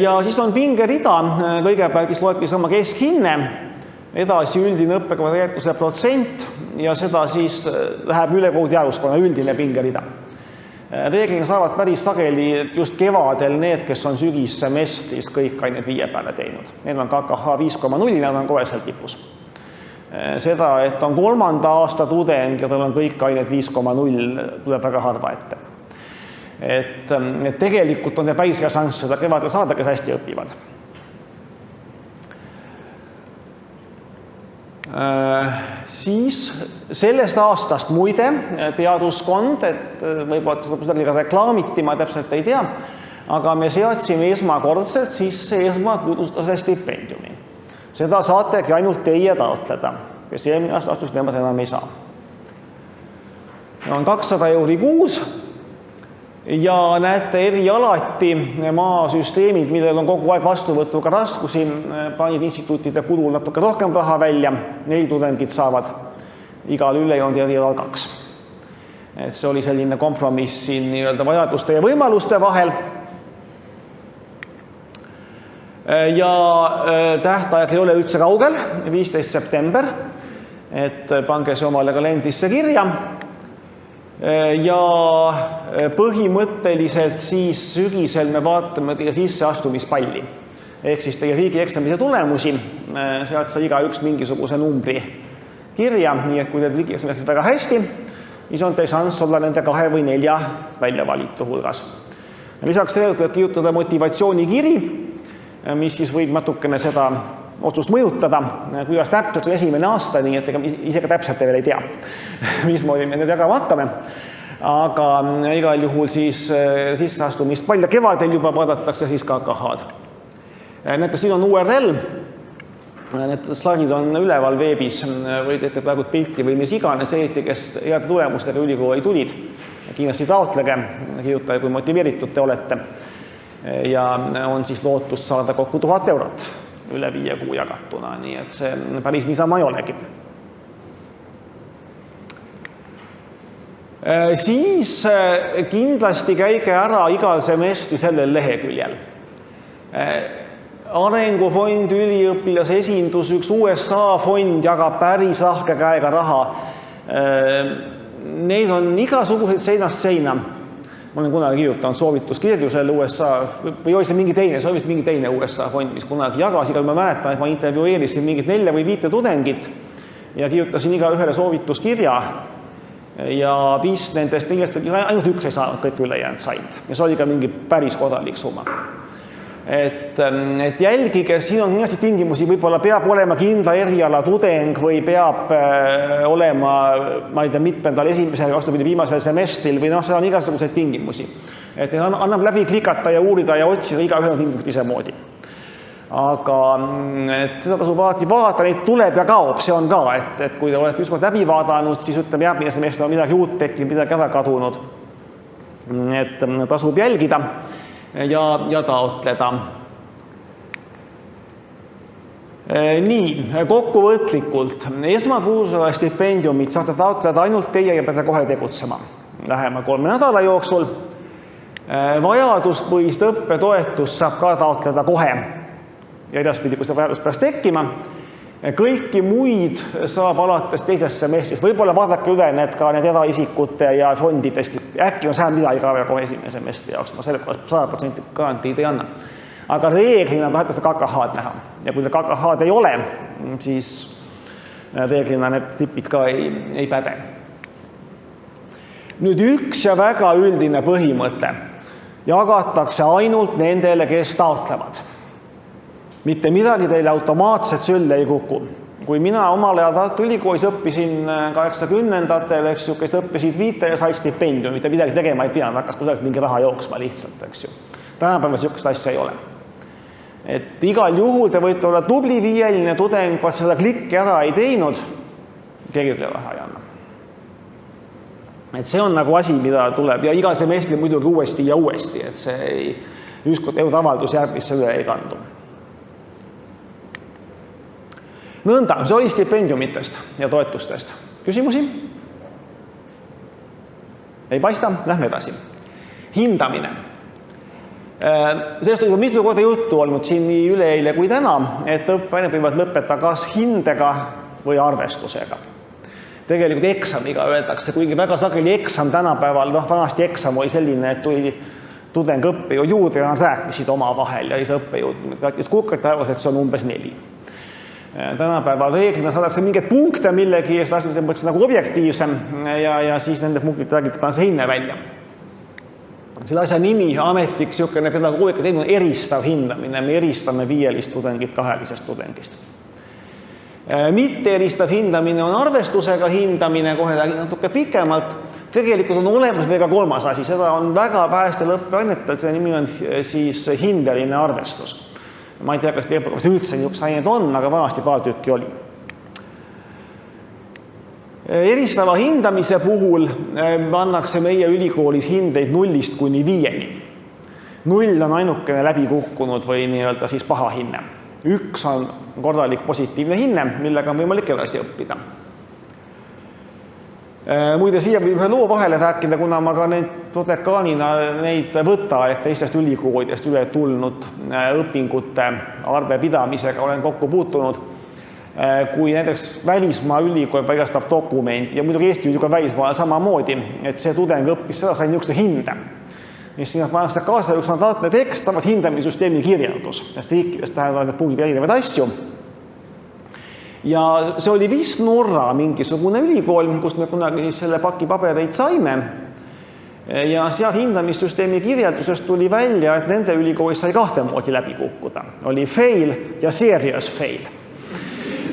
Ja siis on pingerida, kõigepealt mis loebki sama keskhinne, edasi üldine õppekvaliteetuse protsent ja seda siis läheb üle kogu teaduskonna üldine pingerida. Reeglina saavad päris sageli just kevadel need, kes on sügissemestris kõik ained 5 peale teinud. Neil on KKH 5,0, nad on kohe seal tipus. Seda, et on 3. aasta tudeng ja tal on kõik ained 5,0, tuleb väga harva ette. Et tegelikult on päris hea šanss seda kevadel saada, kes hästi õpivad. Siis sellest aastast muide teaduskond, et võib-olla seda ka reklaamiti, ma täpselt ei tea, aga me seadsime esmakordselt sisse esmakudustuse stipendiumi. Seda saategi ainult teie taotleda, kes eelmine aastast nemad enam ei saa. On 200 euri kuus ja näete erialati maasüsteemid, millel on kogu aeg vastuvõtuga raskusi, panid instituutide kulul natuke rohkem raha välja, 4 tudengid saavad igal ülejoonud erialal 2. Et see oli selline kompromiss siin vajaduste ja võimaluste vahel. Ja tähtaeg ei ole üldse kaugel, 15. september, et pange see omale kalendrisse kirja. Ja põhimõtteliselt siis sügisel me vaatame teie sisseastumispalli. Ehk siis teie riigieksamide tulemusi, sealt sai igaüks mingisuguse numbri kirja, nii et kui teil riigieksam läks väga hästi, siis on teil šanss olla nende 2 või 4 välja valitu hulgas. Lisaks sellele tuleb kirjutada motivatsioonikiri, mis siis võib natukene seda otsust mõjutada, kuidas täpselt on esimene aasta, nii et ise ka täpselt veel ei tea, mismoodi me need jagama hakkame. Aga igal juhul siis sisseastumist palju kevadel juba vaadatakse siis KKH-d. Näete, siin on URL, need slaidid on üleval veebis, või teete praegu pilti või mis iganes, eriti kes heade tulemustega ülikooli tulid. Kindlasti taotlege, kirjutage, kui motiveeritud te olete. Ja on siis lootust saada kokku 1000 eurot. Üle 5 kuu jagatuna, nii et see päris niisama ei olegi. Siis kindlasti käige ära igal semestri sellel leheküljel. Arengufond, üliõpilase esindus, üks USA fond jagab päris lahke käega raha. Neid on igasuguseid seinast seina. Ma olen kunagi kirjutanud soovituskirju selle USA, või oli see mingi teine USA fond, mis kunagi jagas, igal ma mäletan, et ma intervjueerisin mingid 4 või 5 tudengit ja kirjutasin iga ühele soovituskirja ja 5 nendest ainult 1 ei saanud, kõik ülejäänud said. Ja see oli ka mingi päris kodalik summa. Et jälgige, siin on kindlasti tingimusi, võib-olla peab olema kindla eriala tudeng või peab olema, ma ei tea, mitmendal esimesel, vastupidi viimasel semestril või seda on igasuguseid tingimusi. Et annab läbi klikata ja uurida ja otsida igaühe tingimused isemoodi. Aga seda tasub alati vaadata, neid tuleb ja kaob, see on ka, et kui te olete ükskord läbi vaadanud, siis ütleme järgmine semestri on midagi uut tekkinud, midagi ära kadunud. Et tasub jälgida ja taotleda. Nii, kokkuvõtlikult. Esmakursuse stipendiumit saate taotleda ainult teie ja peate kohe tegutsema. Lähema 3 nädala jooksul. Vajaduspõhist õppetoetust saab ka taotleda kohe. Ja edaspidi, kui seda vajadus peaks tekkima. Kõiki muid saab alates teisest semestrist. Võib-olla vaadake üle ka need eraisikute ja fondidest. Äkki on seal midagi ka kohe esimene semestri jaoks. Ma selle 100% garantiid ei anna. Aga reeglina tahate seda KKH-d näha. Ja kui te KKH-d ei ole, siis reeglina need tipid ka ei päde. Nüüd üks ja väga üldine põhimõte. Jagatakse ainult nendele, kes taotlevad. Mitte midagi teile automaatselt sülle ei kuku. Kui mina omal ajal Tartu Ülikoolis õppisin 80-ndatel, eks ju, kes õppisid 5 ja sai stipendium, mitte midagi tegema ei pidanud, hakkas kusagil mingi raha jooksma lihtsalt, eks ju. Tänapäeval niisugust asja ei ole. Et igal juhul te võite olla tubli 5-line tudeng, vaat seda klikki ära ei teinud, keegi teile raha ei anna. Et see on nagu asi, mida tuleb ja iga semestri muidugi uuesti ja uuesti, et see ei, ükskord avaldus järgmisse üle ei kandu. Nõnda, see oli stipendiumitest ja toetustest. Küsimusi? Ei paista? Lähme edasi. Hindamine. Sellest on juba mitu korda juttu olnud siin nii üleeile kui täna, et õppeained võivad lõpetada kas hindega või arvestusega. Tegelikult eksamiga öeldakse, kuigi väga sageli eksam tänapäeval, vanasti eksam oli selline, et tuli tudeng õppejõud juurde ja nad rääkisid oma vahel ja see õppejõud kattis kukkat arvas, et see on umbes 4. Tänapäeval reeglina saadakse mingeid punkte millegi eest, asjad mõtlesid nagu objektiivsem ja siis nende punktid pannakse hinne välja. Selle asja nimi ametlik siukene pedagoogika teemine on eristav hindamine. Me eristame 5 tudengit 2 tudengist. Mitte eristav hindamine on arvestusega hindamine, kohe natuke pikemalt. Tegelikult on olemas veel ka 3. asi, seda on väga vähestel õppeainetel, see nimi on siis hindeline arvestus. Ma ei tea, kas üldse niisugused ained on, aga vanasti paar tükki oli. Eristava hindamise puhul pannakse meie ülikoolis hindeid 0-st kuni 5-ni. 0 on ainukene läbi kukkunud või nii-öelda siis paha hinne. 1 on korralik positiivne hinne, millega on võimalik edasi õppida. Muide, siia võib ühe loo vahele rääkida, kuna ma ka dekaanina neid võta ehk teistest ülikoolidest üle tulnud õpingute arvepidamisega olen kokku puutunud. Kui näiteks välismaa ülikool väljastab dokumendi ja muidugi Eesti ülikool välismaa samamoodi, et see tudeng õppis seda, sai niisuguse hinde. Mis sinna pannakse kaasa üks standardne tekst, tavaliselt hindamissüsteemi kirjeldus, sest riikidest tähendavad need punktid erinevaid asju. Ja see oli vist Norra mingisugune ülikool, kus me kunagi selle paki pabereid saime. Ja seal hindamissüsteemi kirjeldusest tuli välja, et nende ülikoolis sai 2 moodi läbi kukkuda. Oli fail ja serious fail.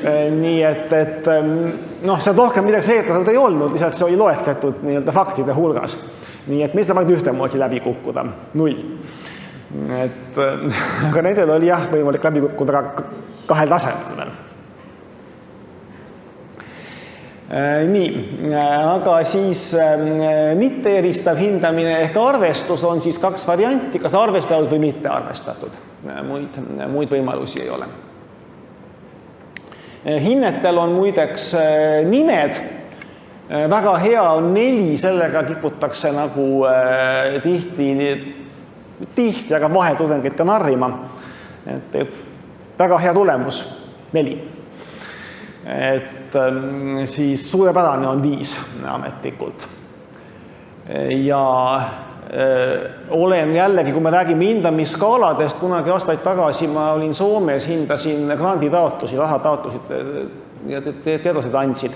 Nii et seal rohkem midagi seetatud ei olnud, lihtsalt see oli loetletud nii-öelda faktide hulgas. Nii et mis ta vaid ühte moodi läbi kukkuda? 0. Aga nendel oli jah võimalik läbi kukkuda ka 2 tasemel. Nii, aga siis mitte eristav hindamine ehk arvestus on siis 2 varianti, kas arvestatud või mitte arvestatud. Muid võimalusi ei ole. Hinnetel on muideks nimed. Väga hea on 4, sellega kiputakse nagu tihti, aga vahetudengid ka narrima. Väga hea tulemus, 4. Et siis suurepärane on 5 ametlikult. Ja olen jällegi, kui me räägime hindamisskaaladest, kunagi aastaid tagasi ma olin Soomes, hindasin granditaotlusi, rahataotlusid ja teadlased andsid.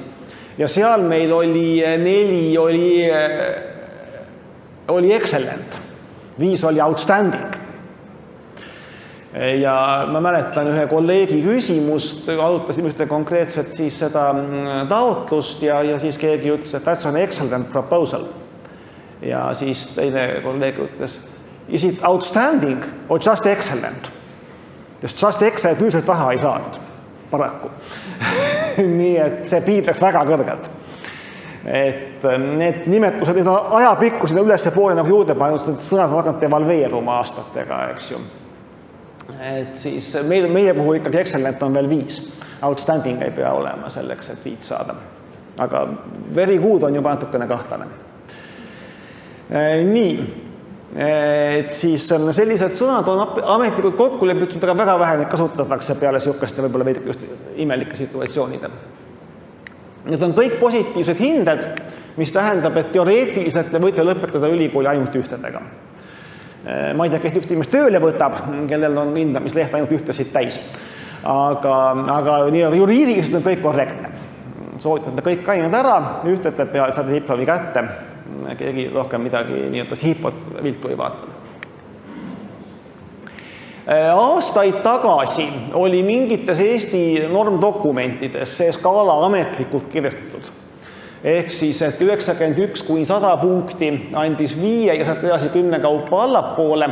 Ja seal meil oli 4 oli excellent, 5 oli outstanding. Ja ma mäletan ühe kolleegi küsimust, arutasime ühte konkreetset siis seda taotlust ja siis keegi ütles, et that's an excellent proposal. Ja siis teine kolleeg ütles, is it outstanding or just excellent? Sest just excellent üldiselt raha ei saanud, paraku. Nii et see piidleks väga kõrgelt. Et need nimetused, need on ajapikku sinna ülesse poole nagu juurde pannud, need sõnad on hakanud devalveeruma aastatega, eks ju. Et siis meie puhul ikkagi excellent on veel 5. Outstanding ei pea olema selleks, et 5 saada. Aga very good on juba natukene kahtlane. Nii, et siis sellised sõnad on ametlikult kokku lepitud, aga väga vähe neid kasutatakse peale sihukeste võib-olla veidi just imelike situatsioonide. Need on kõik positiivsed hinded, mis tähendab, et teoreetiliselt te võite lõpetada ülikooli ainult ühtedega. Ma ei tea, kes üks inimest tööle võtab, kellel on hindamisleht ainult ühtesid täis, aga juriidiliselt on kõik korrektne. Soovitate kõik ained ära, ühtete peale saate diplomi kätte, keegi rohkem midagi nii-öelda sihipot viltu ei vaata. Aastaid tagasi oli mingites Eesti normdokumentides see skaala ametlikult kirjastatud. Ehk siis, et 91–100 punkti andis 5 ja sealt edasi 10 kaupa allapoole.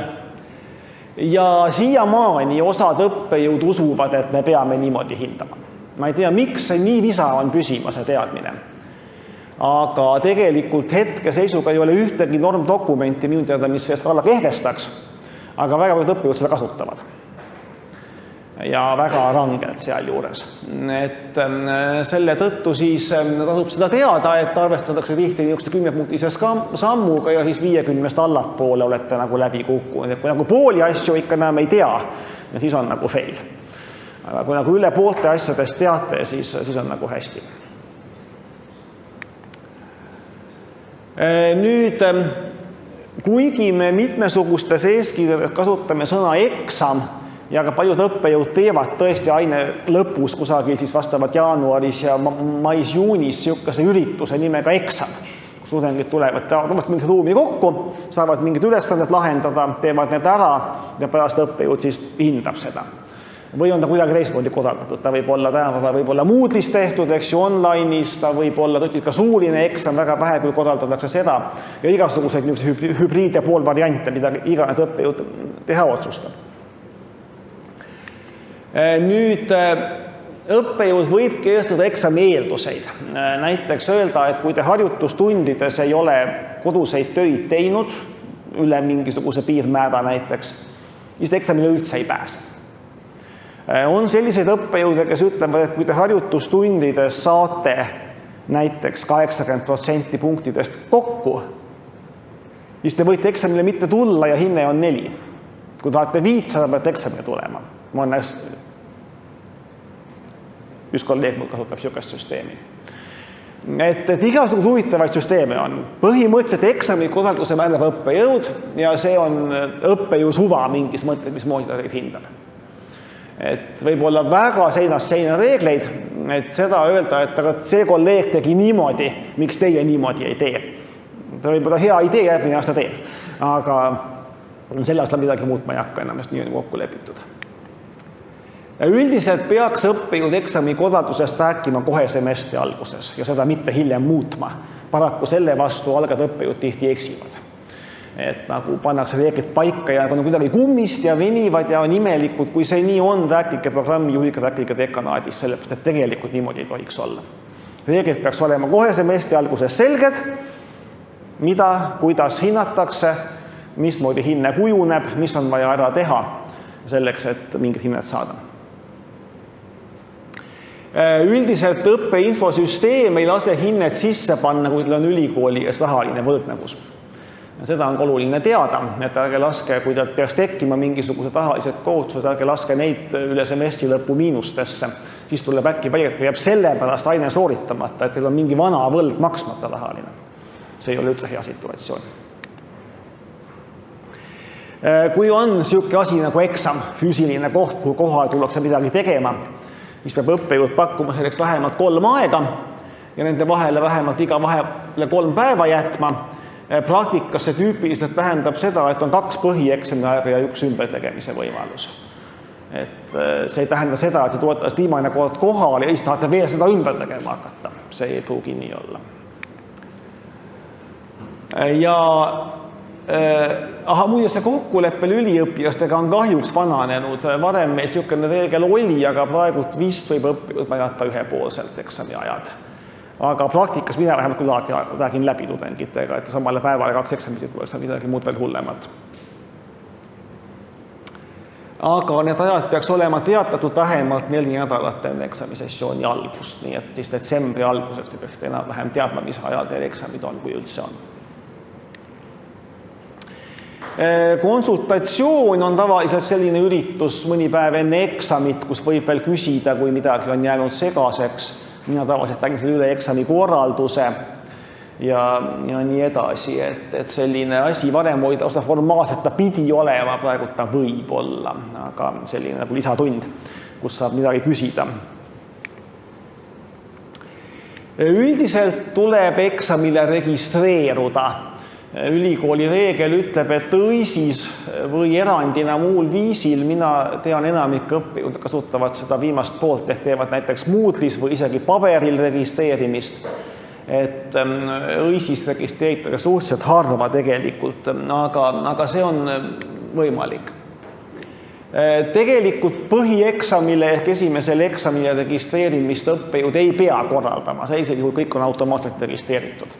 Ja siiamaani osad õppejõud usuvad, et me peame niimoodi hindama. Ma ei tea, miks see nii visa on püsima, see teadmine. Aga tegelikult hetke seisuga ei ole ühtegi normdokumenti minu teada, mis see skaala kehtestaks, aga väga paljud õppejõud seda kasutavad. Ja väga rangelt seal juures. Et selle tõttu siis tasub seda teada, et arvestatakse tihti 10-punktise sammuga ja siis 50 allapoole olete nagu läbi kukkunud. Et kui nagu pooli asju ikka enam ei tea, siis on nagu fail. Aga kui nagu üle poolte asjadest teate, siis on nagu hästi. Nüüd, kuigi me mitmesugustes eeskirjades kasutame sõna eksam ja ka paljud õppejõud teevad tõesti aine lõpus kusagil siis vastavalt jaanuaris ja mais-juunis niisuguse ürituse nimega eksam, kus tudengid tulevad mingit ruumi kokku, saavad mingid ülesanded lahendada, teevad need ära ja pärast õppejõud siis hindab seda. Või on ta kuidagi teistmoodi korraldatud, ta võib olla tänapäeval võib olla Moodle'is tehtud, eks ju, online'is, ta võib olla ka suuline eksam, väga vähe küll korraldatakse seda ja igasuguseid hübriid- ja poolvariante, mida iganes õppejõud teha otsustab. Nüüd õppejõud võib kehtestada eksami eelduseid. Näiteks öelda, et kui te harjutustundides ei ole koduseid töid teinud, üle mingisuguse piirmäära näiteks, siis te eksamile üldse ei pääse. On selliseid õppejõude, kes ütlevad, et kui te harjutustundides saate näiteks 80% punktidest kokku, siis te võite eksamile mitte tulla ja hinne on 4. Kui tahate 500, peate eksamile tulema. Üks kolleeg mul kasutab niisugust süsteemi. Et igasuguse huvitavaid süsteeme on. Põhimõtteliselt eksami korralduse määrab õppejõud ja see on õppejõu suva mingis mõttes, mis moodi ta hindab. Et võib olla väga seinast seina reegleid, et seda öelda, et aga see kolleeg tegi niimoodi, miks teie niimoodi ei tee. Ta võib olla hea idee, järgmine aasta teeb, aga selle aasta midagi muutma ei hakka enam, sest nii on kokku lepitud. Üldiselt peaks õppejõud eksami korraldusest rääkima kohe semestri alguses ja seda mitte hiljem muutma. Paraku selle vastu algad õppejõud tihti eksivad. Et nagu pannakse reeglid paika ja nagu kuidagi kummist ja venivad ja on imelikud, kui see nii on, rääkige programmi juhiga, rääkige dekanaadis, sellepärast, et tegelikult niimoodi ei tohiks olla. Reeglid peaks olema kohe semestri alguses selged, mida, kuidas hinnatakse, mismoodi hinne kujuneb, mis on vaja ära teha selleks, et mingid hinnad saada. Üldiselt õppeinfosüsteem ei lase hinnet sisse panna, kui teil on ülikooli ees rahaline võrdnevus. Seda on oluline teada, et ärge laske, kui teil peaks tekkima mingisugused rahalised kohustused, ärge laske neid üle semestri lõpu miinustesse. Siis tuleb äkki välja, et jääb selle pärast aine sooritamata, et teil on mingi vana võlg maksmata rahaline. See ei ole üldse hea situatsioon. Kui on niisugune asi nagu eksam, füüsiline koht, kuhu kohale tullakse midagi tegema, siis peab õppejõud pakkuma selleks vähemalt 3 aega ja nende vahele vähemalt iga vahele 3 päeva jätma. Praktikas see tüüpiliselt tähendab seda, et on 2 põhieksami aega ja 1 ümbertegemise võimalus. Et see ei tähenda seda, et te tulete viimane kord kohale ja siis tahate veel seda ümber tegema hakata. See ei pruugi nii olla. Ja muide see kokkuleppel üliõpilastega on kahjuks vananenud. Varem meil niisugune reegel oli, aga praegu vist võib õppijad määrata ühepoolselt eksami ajad. Aga praktikas mina vähemalt küll alati räägin läbi tudengitega, et samale päevale 2 eksamit tuleks midagi muud veel hullemat. Aga need ajad peaks olema teatatud vähemalt 4 nädalat enne eksamisessiooni algust, nii et siis detsembri alguseks te peaksite enam-vähem teadma, mis ajal teil eksamid on, kui üldse on. Konsultatsioon on tavaliselt selline üritus mõni päev enne eksamit, kus võib veel küsida, kui midagi on jäänud segaseks. Mina tavaliselt räägin selle üle eksami korralduse ja nii edasi, et selline asi varem oli osa formaalselt ta pidi olema, praegu ta võib olla, aga selline nagu lisatund, kus saab midagi küsida. Üldiselt tuleb eksamile registreeruda. Ülikooli reegel ütleb, et õisis või erandina muul viisil, mina tean enamik õppejõud kasutavad seda viimast poolt, ehk teevad näiteks Moodle'is või isegi paberil registreerimist. Et õisis registreeritakse suhteliselt harva tegelikult, aga see on võimalik. Tegelikult põhieksamile ehk esimesele eksamile registreerimist õppejõud ei pea korraldama, sellisel juhul kõik on automaatselt registreeritud.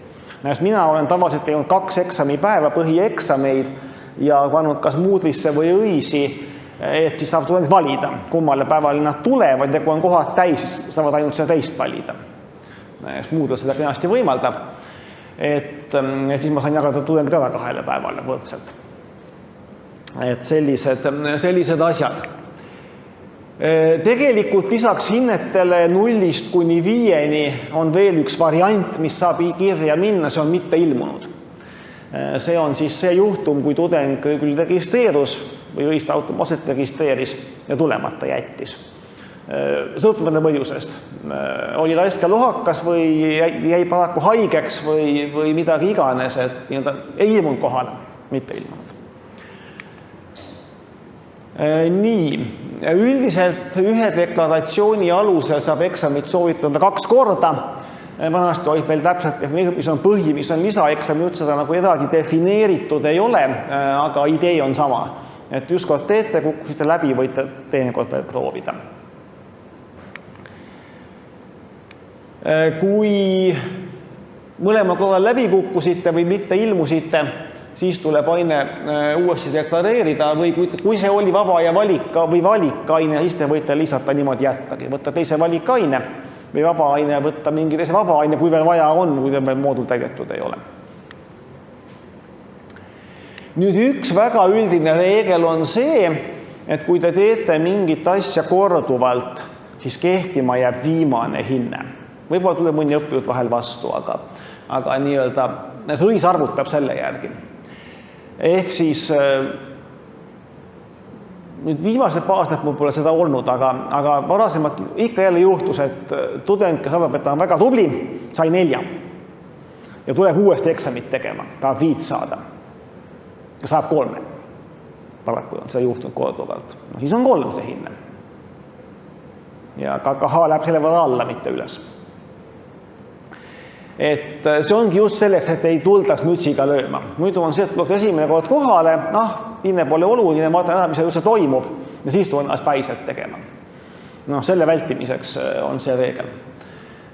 Mina olen tavaliselt teinud 2 eksamipäeva põhieksameid ja pannud kas Moodle'isse või õisi, et siis saavad valida, kummale päevale nad tulevad ja kui on kohad täis, siis saavad ainult seda teist valida. Moodle seda kenasti võimaldab, et siis ma sain jagada tudengid ära 2 päevale võrdselt. Et sellised asjad. Tegelikult lisaks hinnetele 0-st kuni 5-ni on veel üks variant, mis saab kirja minna, see on mitte ilmunud. See on siis see juhtum, kui tudeng küll registreerus või õist automaatselt registreeris ja tulemata jättis. Sõltumata põhjusest. Oli raiske lohakas või jäi paraku haigeks või midagi iganes, et ei ilmunud kohale, mitte ilmunud. Nii, üldiselt ühe deklaratsiooni alusel saab eksamit soovitada 2 korda. Vanasti olid meil täpselt defineeritud, mis on põhi, mis on lisaeksam, nüüd seda nagu eraldi defineeritud ei ole, aga idee on sama. Et just kord teete, kukkusite läbi, võite teinekord veel proovida. Kui mõlema korral läbi kukkusite või mitte ilmusite, siis tuleb aine uuesti deklareerida või kui see oli vaba ja valikaine, siis te võite lihtsalt niimoodi jättagi. Võtta teise valikaine või vaba aine, võtta mingi teise vaba aine, kui veel vaja on, kui teil veel moodul täidetud ei ole. Nüüd üks väga üldine reegel on see, et kui te teete mingit asja korduvalt, siis kehtima jääb viimane hinne. Võib-olla tuleb mõni õppijad vahel vastu, aga see õis arvutab selle järgi. Ehk siis nüüd viimased aastad mul pole seda olnud, aga varasemalt ikka jälle juhtus, et tudeng, kes arvab, et ta on väga tubli, sai 4 ja tuleb uuesti eksamit tegema, tahab 5 saada ja saab 3. Paraku on seda juhtunud korduvalt. No siis on 3 see hinne. Ja KKH läheb selle võrra alla, mitte üles. Et see ongi just selleks, et ei tuldaks mütsiga lööma. Muidu on see, et tuleks esimene kord kohale, hinne pole oluline, vaatan ära, mis üldse toimub ja siis tulen ennast päiselt tegema. Selle vältimiseks on see reegel,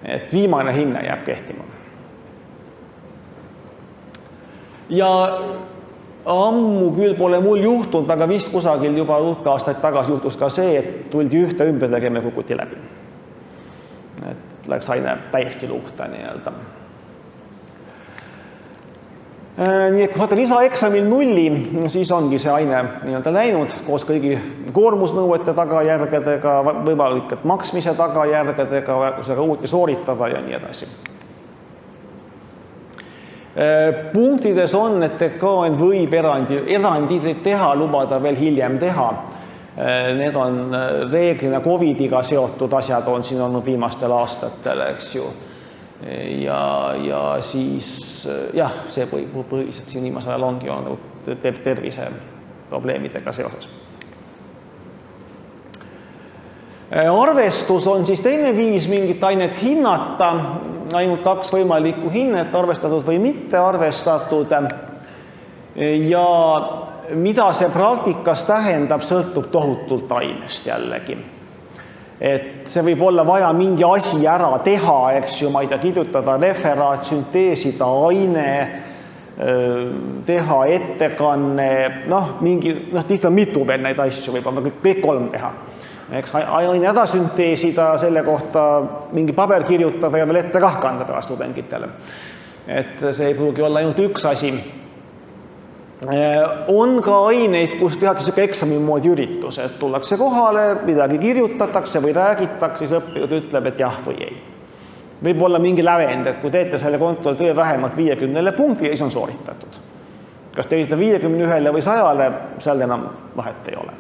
et viimane hinne jääb kehtima. Ja ammu küll pole mul juhtunud, aga vist kusagil juba hulk aastaid tagasi juhtus ka see, et tuldi ühte ümber tegema ja kukuti läbi. Et läks aine täiesti luhta nii-öelda. Nii et kui saate lisaeksamil 0, siis ongi see aine nii-öelda läinud koos kõigi koormusnõuete tagajärgedega, võimalikult maksmise tagajärgedega, vajadusega uuti sooritada ja nii edasi. Punktides on, et dekaan võib erandid teha, lubada veel hiljem teha. Need on reeglina COVIDiga seotud asjad on siin olnud viimastel aastatel, eks ju. Ja siis, see põhiliselt siin viimasel ajal ongi olnud tervise probleemidega seoses. Arvestus on siis teine viis mingit ainet hinnata, ainult 2 võimalikku hinnet, arvestatud või mitte arvestatud. Ja mida see praktikas tähendab, sõltub tohutult ainest jällegi. Et see võib olla vaja mingi asi ära teha, eks ju, ma ei tea, kirjutada referaat, sünteesida aine, teha ettekanne, tihti on mitu veel neid asju, võib-olla kõik 3 teha. Eks aine ära sünteesida, selle kohta mingi paber kirjutada ja veel ette kah kanda pärast tudengitele. Et see ei pruugi olla ainult üks asi. On ka aineid, kus tehakse eksami moodi üritus, et tullakse kohale, midagi kirjutatakse või räägitakse, siis õppijad ütleb, et jah või ei. Võib olla mingi lävend, et kui teete selle kontrolltöö vähemalt 50 punkti, siis on sooritatud. Kas teete 51 või 100, seal enam vahet ei ole.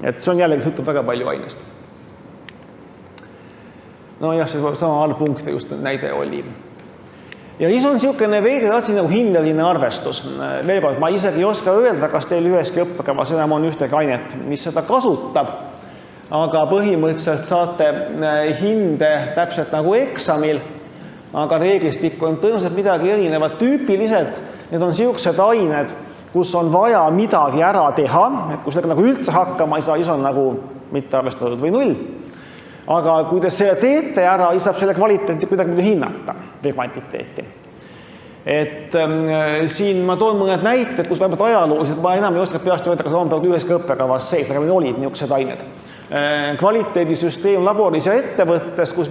Et see on jällegi sõltub väga palju ainest. no jah, see sama allpunkt just näide oli. Ja siis on niisugune veidi nagu hindeline arvestus. Veel kord, ma isegi ei oska öelda, kas teil üheski õppekavas enam on ühtegi ainet, mis seda kasutab, aga põhimõtteliselt saate hinde täpselt nagu eksamil, aga reeglistik on tõenäoliselt midagi erinevat. Tüüpiliselt need on niisugused ained, kus on vaja midagi ära teha, et kui sellega nagu üldse hakkama ei saa, siis on nagu mitte arvestatud või 0. Aga kui te selle teete ära, siis saab selle kvaliteeti kuidagi hinnata või kvantiteeti. Et siin ma toon mõned näited, kus vähemalt ajalooliselt ma enam ei oska peast öelda, kas on üheski õppekavas sees, aga meil olid niisugused ained. Kvaliteedisüsteem laboris ja ettevõttes, kus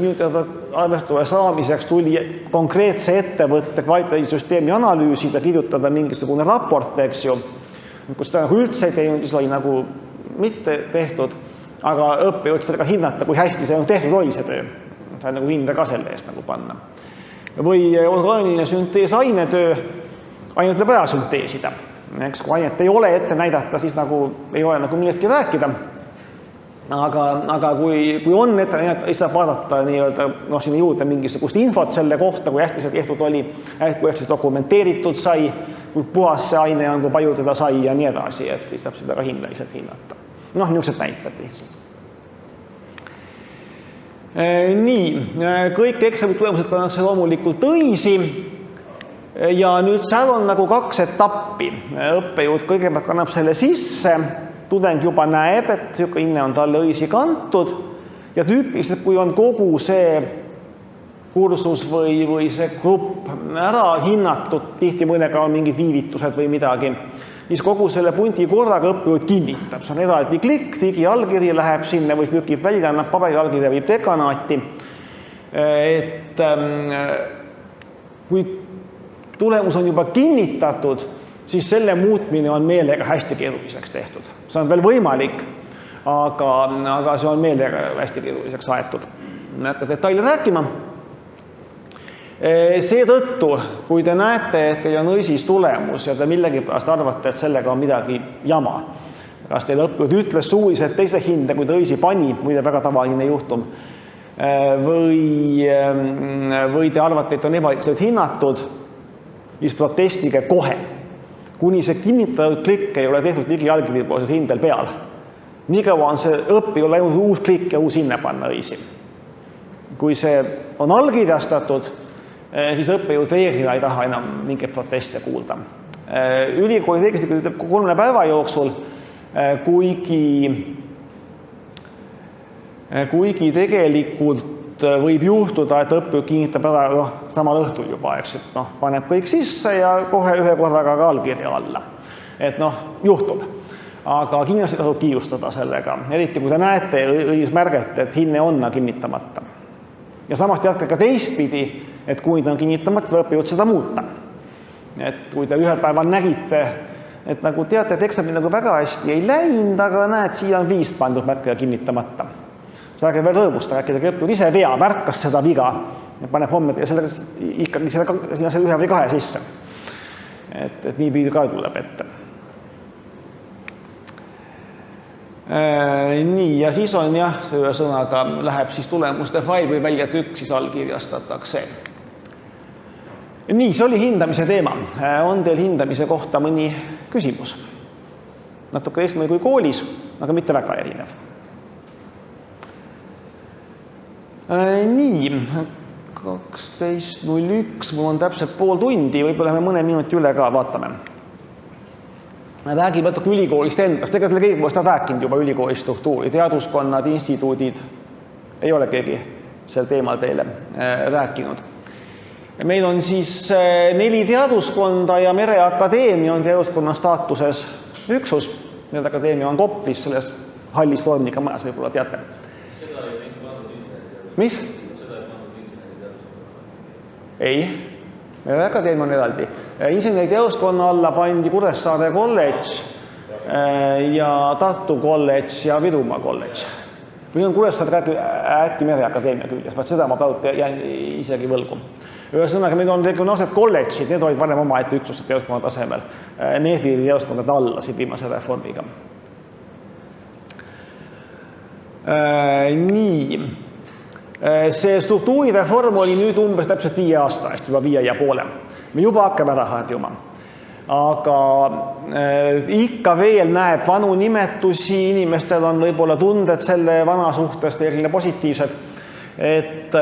arvestuse saamiseks tuli konkreetse ettevõtte kvaliteedisüsteemi analüüsida, kirjutada mingisugune raport, eks ju, kus ta nagu üldse ei teinud, siis oli nagu mitte tehtud, aga õppejõud sellega hinnata, kui hästi see tehtud oli see töö. Sai nagu hinde ka selle eest nagu panna. Või orgaaniline süntees ainetöö, ainet tuleb ära sünteesida. Eks, kui ainet ei ole ette näidata, siis nagu ei ole nagu millestki rääkida. Aga kui on ette näidata, siis saab vaadata sinna juurde mingisugust infot selle kohta, kui hästi see tehtud oli, kui hästi dokumenteeritud sai, kui puhas see aine on, kui palju teda sai ja nii edasi, et siis saab seda ka hindeliselt hinnata. Niisugused näited lihtsalt. Nii, kõik eksamid tulemused kannakse loomulikult õisi ja nüüd seal on nagu 2 etappi. Õppejõud kõigepealt kannab selle sisse, tudeng juba näeb, et niisugune hinne on talle õisi kantud ja tüüpiliselt, kui on kogu see kursus või see grupp ära hinnatud, tihti mõnega on mingid viivitused või midagi, siis kogu selle punti korraga õppejõud kinnitab. See on eraldi klikk, digiallkiri läheb sinna või trükib välja, annab paberiallkirja viib dekanaati. Et kui tulemus on juba kinnitatud, siis selle muutmine on meelega hästi keeruliseks tehtud. See on veel võimalik, aga see on meelega hästi keeruliseks aetud. Ma ei hakka detaili rääkima. Seetõttu, kui te näete, et teil on õisis tulemus ja te millegipärast arvate, et sellega on midagi jama, kas teil õppejõud ütles suuliselt teise hinde, kui ta õisi pani, muide väga tavaline juhtum, või te arvate, et on ebaõiglaselt hinnatud, siis protestige kohe. Kuni see kinnitatud klikk ei ole tehtud digiallkiri poolsel hindel peal. Nii kaua on see õppejõul ainult uus klikk ja uus hinne panna õisi. Kui see on allkirjastatud, siis õppejõud reeglina ei taha enam mingeid proteste kuulda. Ülikooli reeglistik ütleb 3 päeva jooksul, kuigi tegelikult võib juhtuda, et õppejõud kinnitab ära samal õhtul juba, eks, et paneb kõik sisse ja kohe ühe korraga ka allkirja alla. Et juhtub. Aga kindlasti tasub kiirustada sellega, eriti kui te näete õigusmärget, et hinne on kinnitamata. Ja samasti jätkab ka teistpidi, et kui ta on kinnitamata, ta õppejõud seda muuta. Et kui te ühel päeval nägite, et nagu teate, et eksamil nagu väga hästi ei läinud, aga näed, siia on 5 pandud märkaja kinnitamata. See ärge veel rõõmustada, äkki te õppejõud ise vea, märkas seda viga ja paneb homme sellega ikkagi selle 1 või 2 sisse. Et nii pidi ka tuleb ette. Nii, ja siis on sõnaga läheb siis tulemuste fail või välja tükk, siis allkirjastatakse. Nii, see oli hindamise teema. On teil hindamise kohta mõni küsimus? Natuke eestmel kui koolis, aga mitte väga erinev. Nii, 12.01, mul on täpselt pool tundi, võib-olla me mõne minuti üle ka vaatame. Räägib natuke ülikoolist endast. Tegelikult keegi pole seda rääkinud juba ülikooli struktuuri. Teaduskonnad, instituudid, ei ole keegi sel teemal teile rääkinud. Meil on siis 4 teaduskonda ja Mereakadeemia on teaduskonna staatuses üksus. Mereakadeemia on Koplis, selles hallis Vormnika majas, võib-olla teate. Seda ei mingi pandud inseneri teaduskonna? Mis? Seda ei pandud inseneri teaduskonna? Ei. Akadeemia on eraldi. Inseneri teaduskonna alla pandi Kuressaare kolledž ja Tartu kolledž ja Virumaa kolledž. Või on Kuressaare äkki Mereakadeemia küljes, vaat seda ma praegu jään isegi võlgu. Ühesõnaga, meil on regionaalsed kolledžid, need olid varem oma ette üksused teaduskonna tasemel. Need viidi teaduskonnad alla siin viimase reformiga. Nii. See struktuurireform oli nüüd umbes täpselt 5 aasta eest, juba 5,5. Me juba hakkame ära harjuma. Aga ikka veel näeb vanu nimetusi, inimestel on võib-olla tunded selle vana suhtes tegelikult positiivsed, et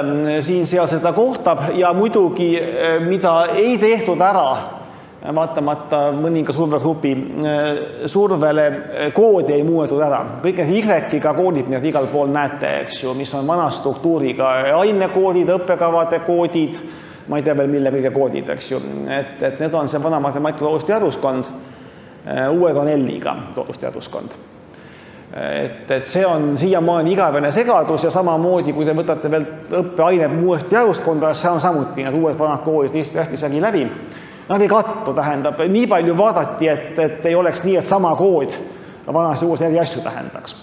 siin seal seda kohtab ja muidugi, mida ei tehtud ära, vaatamata mõninga survegrupi survele, koodi ei muudetud ära. Kõik need Y-ga koodid, mida igal pool näete, eks ju, mis on vana struktuuriga, ainekoodid, õppekavade koodid, ma ei tea veel mille kõige koodid, eks ju, et need on see vana matemaatika loodusteaduskond, uued on L-iga loodusteaduskond. Et see on siiamaani igavene segadus ja samamoodi, kui te võtate veel õppeained uuest teaduskonda, see on samuti need uued vanad koolid hästi segi läbi. Nad ei kattu, tähendab, nii palju vaadati, et ei oleks nii, et sama kood vanas ja uus eri asju tähendaks.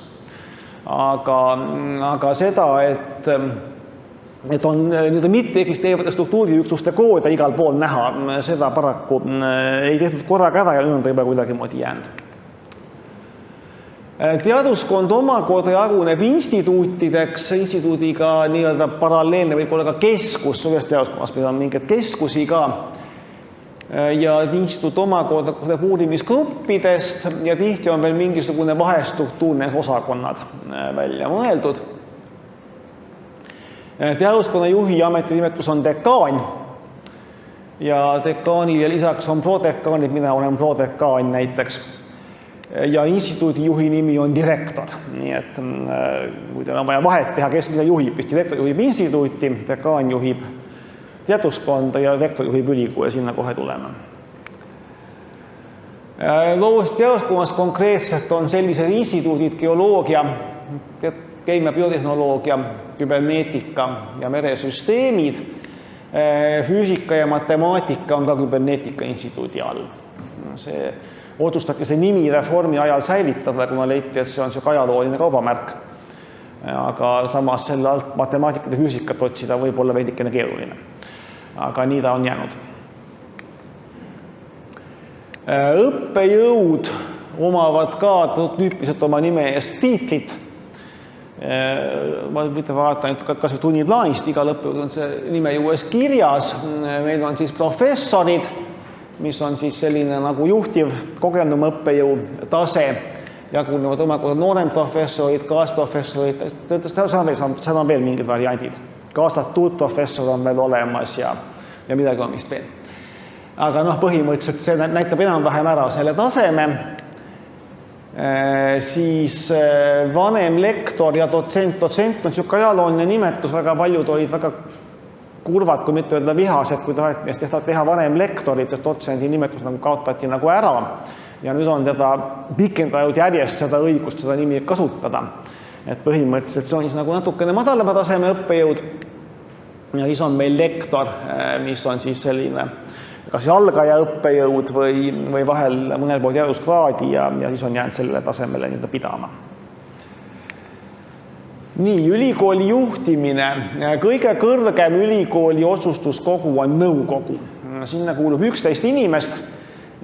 Aga seda, et on mitte eksisteerivate struktuuriüksuste koode igal pool näha, seda paraku ei tehtud korraga ära ja nüüd on ta juba kuidagi moodi jäänud. Teaduskond omakorda jaguneb instituutideks, instituudiga nii-öelda paralleelne võib olla ka keskus, suures teaduskonnas meil on mingid keskusi ka, ja instituut omakorda uurimisgruppidest ja tihti on veel mingisugune vahestruktuurne osakonnad välja mõeldud. Teaduskonna juhi ametinimetus on dekaan ja dekaanile lisaks on prodekaanid, mina olen prodekaan näiteks. Ja instituudi juhi nimi on direktor, nii et kui teil on vaja vahet teha, kes mida juhib, siis direktor juhib instituuti, dekaan juhib teaduskonda ja rektor juhib ülikooli, sinna kohe tuleme. Loodusteaduskonnas konkreetselt on sellised instituudid geoloogia, keemia, biotehnoloogia, küberneetika ja meresüsteemid. Füüsika ja matemaatika on ka küberneetika instituudi all. Otsustati see nimi reformi ajal säilitada, kuna leiti, et see on ajalooline kaubamärk. Aga samas selle alt matemaatikat ja füüsikat otsida võib olla veidikene keeruline. Aga nii ta on jäänud. Õppejõud omavad ka tüüpiliselt oma nime eest tiitlit. Ma võite vaadata kas või tunniplaanist, igal õppejõud on see nime juures kirjas. Meil on siis professorid, mis on siis selline nagu juhtiv kogenum õppejõu tase, jagunevad omakorda nooremprofessorid, kaasprofessorid, seal on veel mingid variandid. Kaastatuurprofessor on veel olemas ja midagi on vist veel. Aga põhimõtteliselt see näitab enam-vähem ära selle taseme. Siis vanem lektor ja dotsent. Dotsent on niisugune ajalooline nimetus, väga paljud olid väga kurvad, kui mitte öelda vihased, kui taheti teha vanem lektorit, sest dotsendi nimetus kaotati ära. Ja nüüd on teda pikendatud järjest seda õigust seda nimi kasutada. Et põhimõtteliselt see on siis natukene madalama taseme õppejõud. Ja siis on meil lektor, mis on siis selline kas algaja õppejõud või vahel mõnel pool teaduskraadi ja siis on jäänud sellele tasemele pidama. Nii, ülikooli juhtimine. Kõige kõrgem ülikooli otsustuskogu on nõukogu. Sinna kuulub 11 inimest,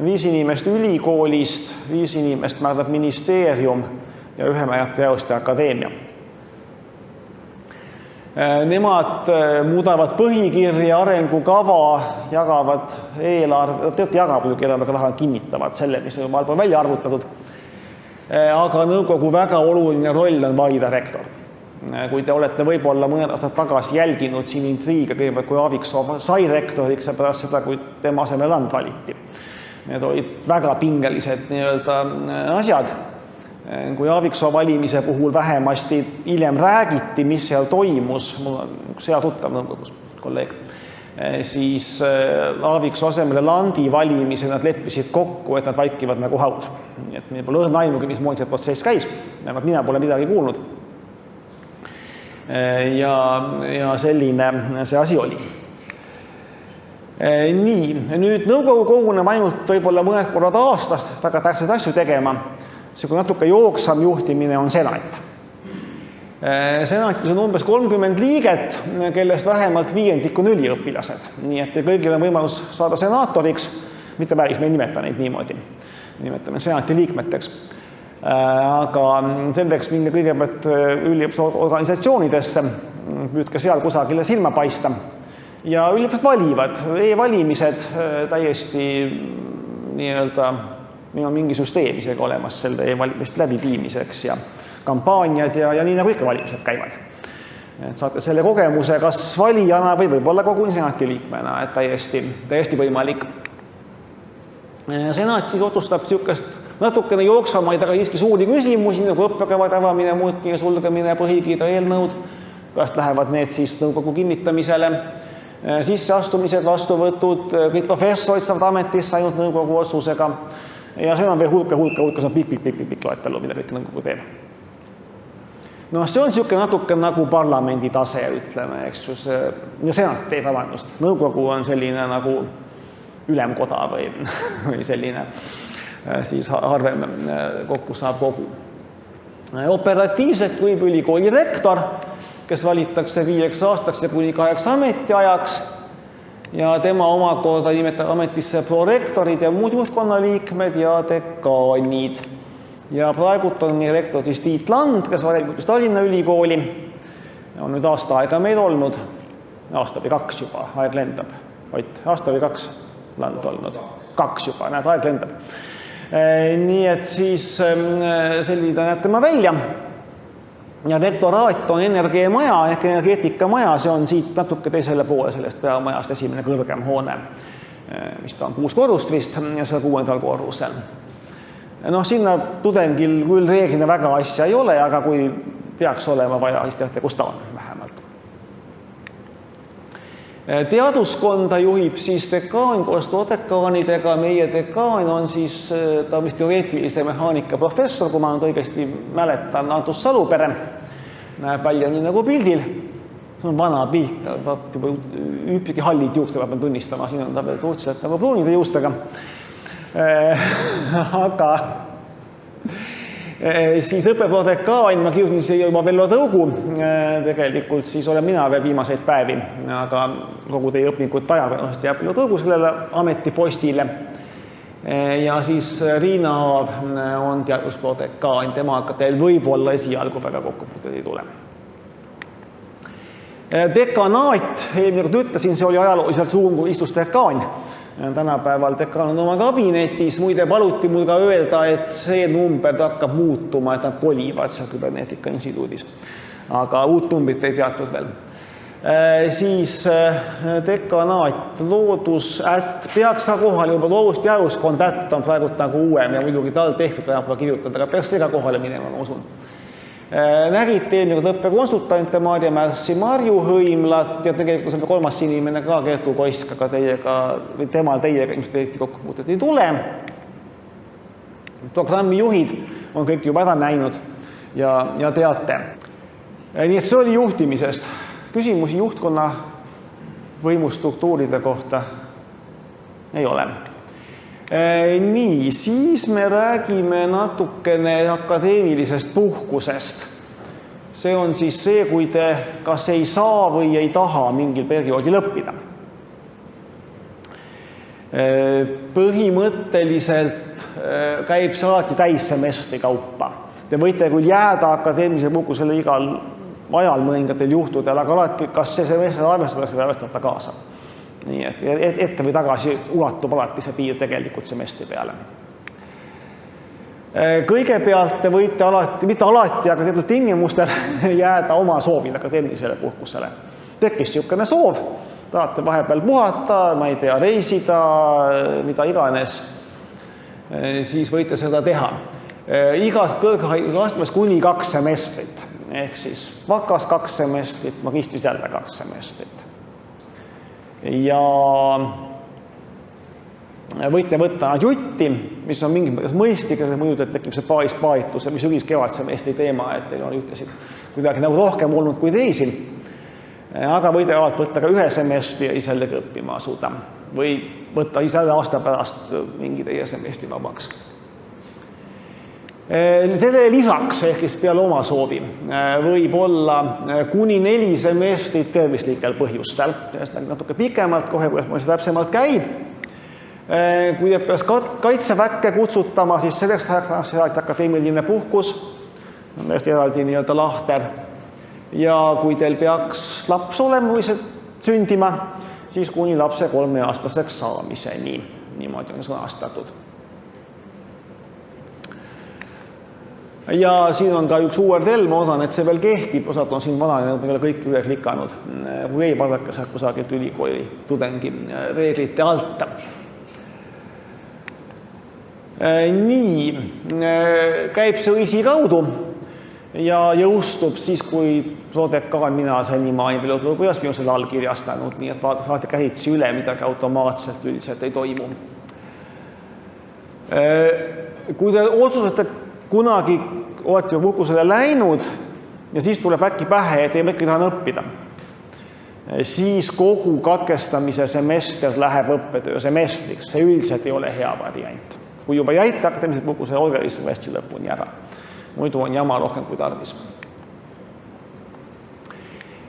5 inimest ülikoolist, 5 inimest määrab ministeerium ja 1 määrab teaduste akadeemia. Nemad muudavad põhikirja, arengukava, jagavad eelarve, eelarvega kinnitavad selle, mis on valpool välja arvutatud. Aga nõukogu väga oluline roll on valida rektor. Kui te olete võib-olla mõned aastad tagasi jälginud siin intriiga, kõigepealt kui Aaviksoo sai rektoriks ja pärast seda, kui tema asemel Land valiti. Need olid väga pingelised asjad. Kui Aaviksoo valimise puhul vähemasti hiljem räägiti, mis seal toimus, mul on üks hea tuttav nõukogus kolleeg, siis Aaviksoo asemele Landi valimise nad leppisid kokku, et nad vaikivad nagu haud. Nii et meil pole õrna aimugi, mismoodi see protsess käis, mina pole midagi kuulnud. Ja selline see asi oli. Nii, nüüd nõukogu koguneb ainult võib-olla mõned korrad aastast väga tähtsaid asju tegema. See kui natuke jooksam juhtimine on senat. Senatis on umbes 30 liiget, kellest vähemalt 5% on üliõpilased. Nii et kõigil on võimalus saada senaatoriks, mitte päris, me ei nimeta neid niimoodi. Nimetame senati liikmeteks. Aga selleks minna kõigepealt üliõpilasorganisatsioonidesse püüdke seal kusagile silma paista. Ja üliõpilased valivad, e-valimised täiesti nii-öelda, meil on mingi süsteem isegi olemas selle e-valimist läbiviimiseks ja kampaaniad ja nii nagu ikka valimised käivad. Et saate selle kogemuse kas valijana või võib-olla kogu senati liikmena, et täiesti võimalik. Senat siis otsustab niisugust natukene jooksvamaid, aga siiski suuri küsimusi, nagu õppekavad avamine, muutmine, sulgemine, põhikirja eelnõud, pärast lähevad need siis nõukogu kinnitamisele, sisseastumised, vastuvõtud, kõik professorid saavad ametisse ainult nõukogu otsusega ja see on veel hulka, see on pikk loetelu, mida kõik nõukogu teeb. No see on niisugune natuke nagu parlamendi tase, ütleme, eks ju, ja senat teeb, vabandust, nõukogu on selline nagu ülemkoda või selline siis harvem kokku saab kogu. Operatiivselt võib ülikooli rektor, kes valitakse 5 aastaks ja kuni 8 ametiajaks ja tema omakorda nimetab ametisse prorektorid ja muud juhtkonnaliikmed ja dekaanid. Ja praegult on meie rektor siis Tiit Land, kes valib Tallinna ülikooli. On nüüd aasta aega meil olnud, aasta või 2 juba, aeg lendab. Aasta või 2 Land olnud, 2 juba, näed, aeg lendab. Nii et siis selline näeb tema välja. Ja rektoraat on energiamaja ehk energeetikamaja, see on siit natuke teisele poole sellest peamajast esimene kõrgem hoone, mis ta on 6 korrust vist ja see 6. korrusel. Sinna tudengil küll reeglina väga asja ei ole, aga kui peaks olema vaja, siis teate, kus ta on vähemalt. Teaduskonda juhib siis dekaan koos dekaanidega. Meie dekaan on siis, ta vist teoreetilise mehaanika professor, kui ma nüüd õigesti mäletan, Antus Salupere. Näeb välja nii nagu pildil. See on vana pilt, üpsigi hallid juukte peab tunnistama, siin on ta veel suhteliselt nagu pruunide juustega. Aga siis õppeprodekaan, ma kirjutin siia juba Vello Tõugu, tegelikult siis olen mina veel viimaseid päevi, aga kogu teie õpingut ajakirjandusest jääb Vello Tõugu sellele ametipostile. Ja siis Riina Aav on teadusprodekaan, temaga teil võib-olla esialgu väga kokkupuuteid ei tule. Dekanaat, eelmine kord ütlesin, see oli ajalooliselt suur, kui istus dekaan. Tänapäeval dekaan on oma kabinetis, muide paluti mul ka öelda, et see number hakkab muutuma, et nad kolivad seal Küberneetika instituudis. Aga uut numbrit ei teatud veel. Siis dekanaat, loodus-ätt, peaks ka kohal juba loodust ja aruskond ätt on praegult nagu uuem ja muidugi tal tehtud vähemalt kirjutada, aga peaks ka kohale minema, ma usun. Nägite eelmine õppekonsultante Maarja Märssi, Marju Hõimlat ja tegelikult see 3. inimene ka Kertu Koiskaga teiega, või temal teiega ilmselt eriti kokkupuutet ei tule. Programmijuhid on kõik juba ära näinud ja teate. Nii et see oli juhtimisest. Küsimusi juhtkonna võimustruktuuride kohta ei ole. Nii, siis me räägime natukene akadeemilisest puhkusest. See on siis see, kui te kas ei saa või ei taha mingil perioodil õppida. Põhimõtteliselt käib see alati täissemestri kaupa. Te võite küll jääda akadeemilise puhkusele igal ajal mõningatel juhtudel, aga alati, kas see semestri arvestatakse või arvestada kaasa. Nii et ette või tagasi ulatub alati see piir tegelikult semestri peale. Kõigepealt te võite alati, mitte alati, aga teatud tingimustel jääda oma soovil akadeemilisele puhkusele. Tekkis niisugune soov, tahate vahepeal puhata, ma ei tea, reisida, mida iganes, siis võite seda teha. Igas kõrgharidusastmes kuni 2 semestrit, ehk siis vakas 2 semestrit, magistris jälle 2 semestrit. Ja võite võtta adjutti, mis on mingi mõistlik, ja muidu tekib see paaritlus, mis ülis kevadsemestri teema, et teil on ütlesid kuidagi nagu rohkem olnud kui teisil. Aga võite võtta ka 1 semestri ja isegi õppima asuda või võtta ise aasta pärast mingi teie semestri vabaks. Selle lisaks, ehk peale oma soovi, võib olla kuni 4 semestrit tervislikel põhjustel. Natuke pikemalt, kohe kuidas see täpsemalt käib. Kui te peaks kaitseväkke kutsutama, siis selleks tahaks akadeemiline puhkus. On eraldi nii-öelda lahter. ja kui teil peaks laps olema või see sündima, siis kuni lapse 3-aastaseks saamiseni. Niimoodi on sõnastatud. Ja siin on ka üks URL, ma odan, et see veel kehtib, osad on siin vananenud, ma ei ole kõik üle klikanud. Kui ei, vaadake sealt kusagilt ülikooli tudengi reeglite alt. Nii, käib see õisi kaudu ja jõustub siis, kui prodekaan mina senimaani veel kuidas minu selle allkirjastanud, nii et saate käsitsi üle, midagi automaatselt üldiselt ei toimu. Kui te otsustate kunagi olete puhkusele läinud ja siis tuleb äkki pähe, et ei äkki tahan õppida, siis kogu katkestamise semester läheb õppetöö semestriks. See üldiselt ei ole hea variant. Kui juba jäite akadeemilisele puhkusele, olge semestri lõpuni ära. Muidu on jama rohkem kui tarvis.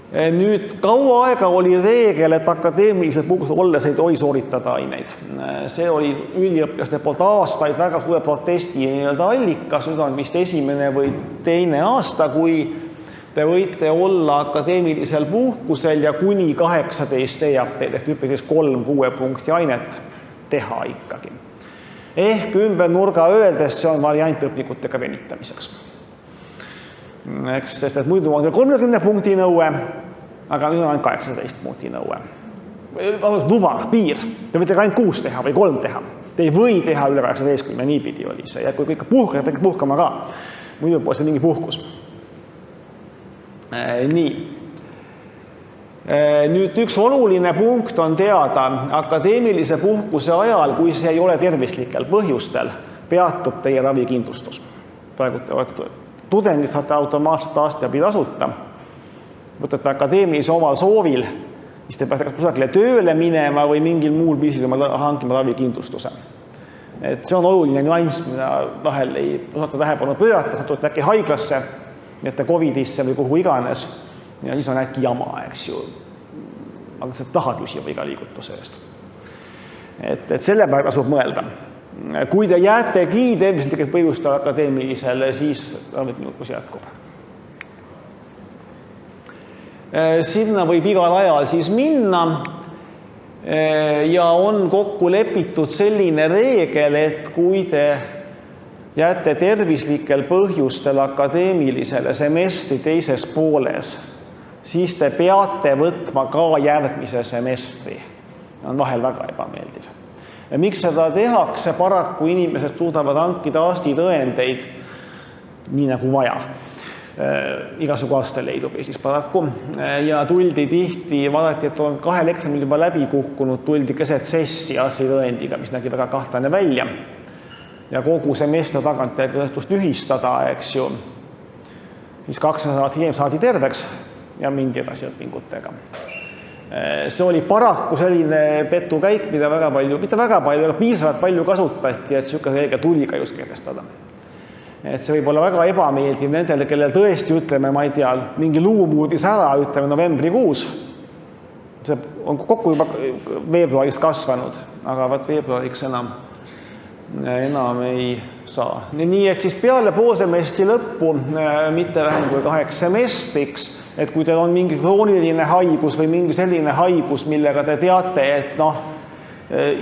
Nüüd kaua aega oli reegel, et akadeemilised puhkusel olles ei tohi sooritada aineid. See oli üliõpilaste poolt aastaid väga suure protesti allikas, nüüd on vist esimene või teine aasta, kui te võite olla akadeemilisel puhkusel ja kuni 18 EAP-d, ehk hüppedes 3 6 punkti ainet teha ikkagi. Ehk ümber nurga öeldes see on variant õpikutega venitamiseks. Sest et muidu on 30 punkti nõue, aga nüüd on ainult 18 punkti nõue. Luba, piir, te võite ainult 6 teha või 3 teha. Te ei või teha üle 18, niipidi oli see. Ja kui kõik puhkama, peab puhkama ka. Muidu pole see mingi puhkus. Nii. Nüüd üks oluline punkt on teada, akadeemilise puhkuse ajal, kui see ei ole tervislikel põhjustel, peatub teie ravikindlustus. Praegu te olete tudengid, saate automaatselt aastabi tasuta, võtate akadeemilise omal soovil, siis te peate kusagile tööle minema või mingil muul viisil hankima ravikindlustuse. Et see on oluline nüanss, mida vahel ei osata tähelepanu pöörata, sa tulete äkki haiglasse, et Covidisse või kuhu iganes, ja siis on äkki jama, eks ju. Aga see taha küsib iga liigutuse eest. Et selle peale tasub mõelda. Kui te jäätegi tervislikel põhjustel akadeemilisele, siis ravikindlustus jätkub. Sinna võib igal ajal siis minna ja on kokku lepitud selline reegel, et kui te jääte tervislikel põhjustel akadeemilisele semestri teises pooles, siis te peate võtma ka järgmise semestri. On vahel väga ebameeldiv. Ja miks seda tehakse? Paraku inimesed suudavad hankida aastitõendeid nii nagu vaja. Igasugu aasta leidub Eestis paraku. Ja tuldi tihti, vaadati, et on 2 eksamil juba läbi kukkunud, tuldi keset sessi aastitõendiga, mis nägi väga kahtlane välja. Ja kogu semester tagant tõestust ühistada, eks ju. Siis 2 nädalat hiljem saadi terveks ja mindi edasi õpingutega. See oli paraku selline petukäik, mida väga palju, mitte väga palju, aga piisavalt palju kasutati, et selline reegel tuli ka just kehtestada. Et see võib olla väga ebameeldiv nendele, kellel tõesti, ütleme, ma ei tea, mingi luumuudis ära, ütleme, novembrikuus. See on kokku juba veebruarist kasvanud, aga veebruariks enam ei saa. Nii, et siis peale poolsemestri lõppu, mitte vähem kui 8 semestriks, et kui teil on mingi krooniline haigus või mingi selline haigus, millega te teate, et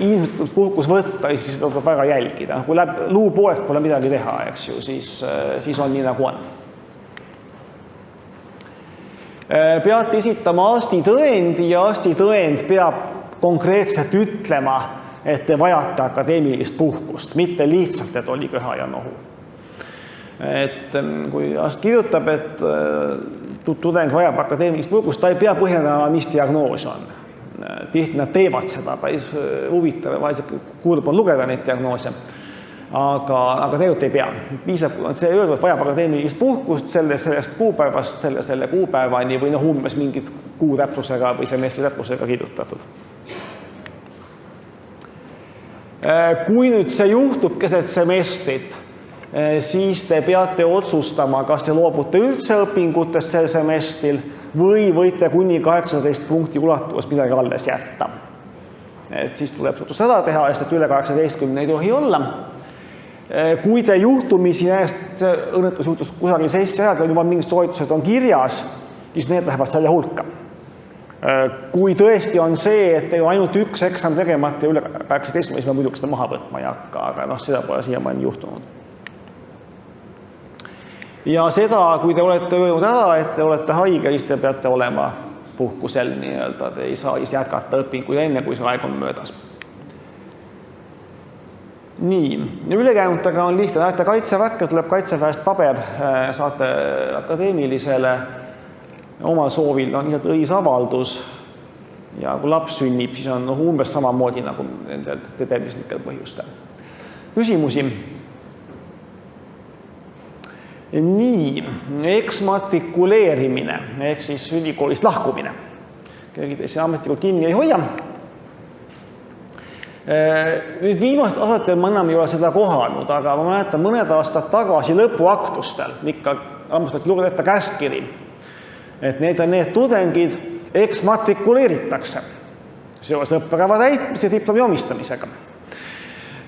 ilmselt puhkus võtta, siis seda tuleb väga jälgida. Kui luu poolest pole midagi teha, eks ju, siis on nii nagu on. Peate esitama aastitõendi ja aastitõend peab konkreetselt ütlema, et te vajate akadeemilist puhkust, mitte lihtsalt, et oli köha ja nohu. Et kui arst kirjutab, et tudeng vajab akadeemilist puhkust, ta ei pea põhjendama, mis diagnoos on. Tihti nad teevad seda, päris huvitav ja kurb on lugeda neid diagnoose, aga tegelikult ei pea. Piisab, see öeldud, vajab akadeemilist puhkust sellest kuupäevast selle kuupäevani või umbes mingit kuu täpsusega või semestri täpsusega kirjutatud. Kui nüüd see juhtub keset semestrit, siis te peate otsustama, kas te loobute üldse õpingutest sel semestril või võite kuni 18 punkti ulatuvas midagi alles jätta. Et siis tuleb seda teha, sest üle 18 ei tohi olla. Kui te juhtumisi õnnetus juhtus kusagil sessi ajal, juba mingid sooritused on kirjas siis need lähevad selle hulka. Kui tõesti on see, et teil on ainult üks eksam tegemata ja üle 18, siis me muidugi seda maha võtma ei hakka, aga seda pole siiamaani juhtunud. Ja seda, kui te olete öelnud ära, et te olete haige, siis te peate olema puhkusel nii-öelda, te ei saa jätkata õpinguid enne, kui see aeg on möödas. Nii, ülekääntega on lihtne, näete kaitseväkke, tuleb kaitseväest paber, saate akadeemilisele oma soovil, on lihtsalt õisavaldus ja kui laps sünnib, siis on umbes samamoodi nagu nendel tervislikel põhjustel. Küsimusi? Nii, eksmatrikuleerimine ehk siis ülikoolist lahkumine. Keegi teisi ametlikult kinni ei hoia. Nüüd viimast aastatel ma enam ei ole seda kohanud, aga ma mäletan mõned aastad tagasi lõpuaktustel, ikka ametlikult lugeda ette käskkiri, et need on need tudengid eksmatrikuleeritakse seoses õppekava täitmise diplomi omistamisega.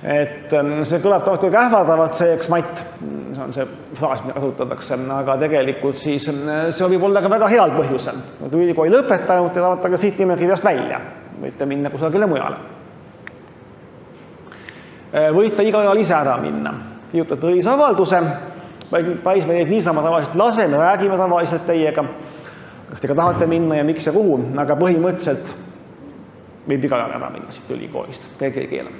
Et see kõlab tavaliselt ähvardavalt, see eksmatt, see on see fraas, mida kasutatakse, aga tegelikult siis see võib olla ka väga heal põhjusel. Kui ülikooli lõpetanud, te tahate ka siit nimekirjast välja, võite minna kusagile mujale. Võite iga ajal ise ära minna. Kirjutate õisavalduse, päris me neid niisama tavaliselt laseme, räägime tavaliselt teiega, kas te ka tahate minna ja miks ja kuhu, aga põhimõtteliselt võib iga ajal ära minna siit ülikoolist, keegi ei keela.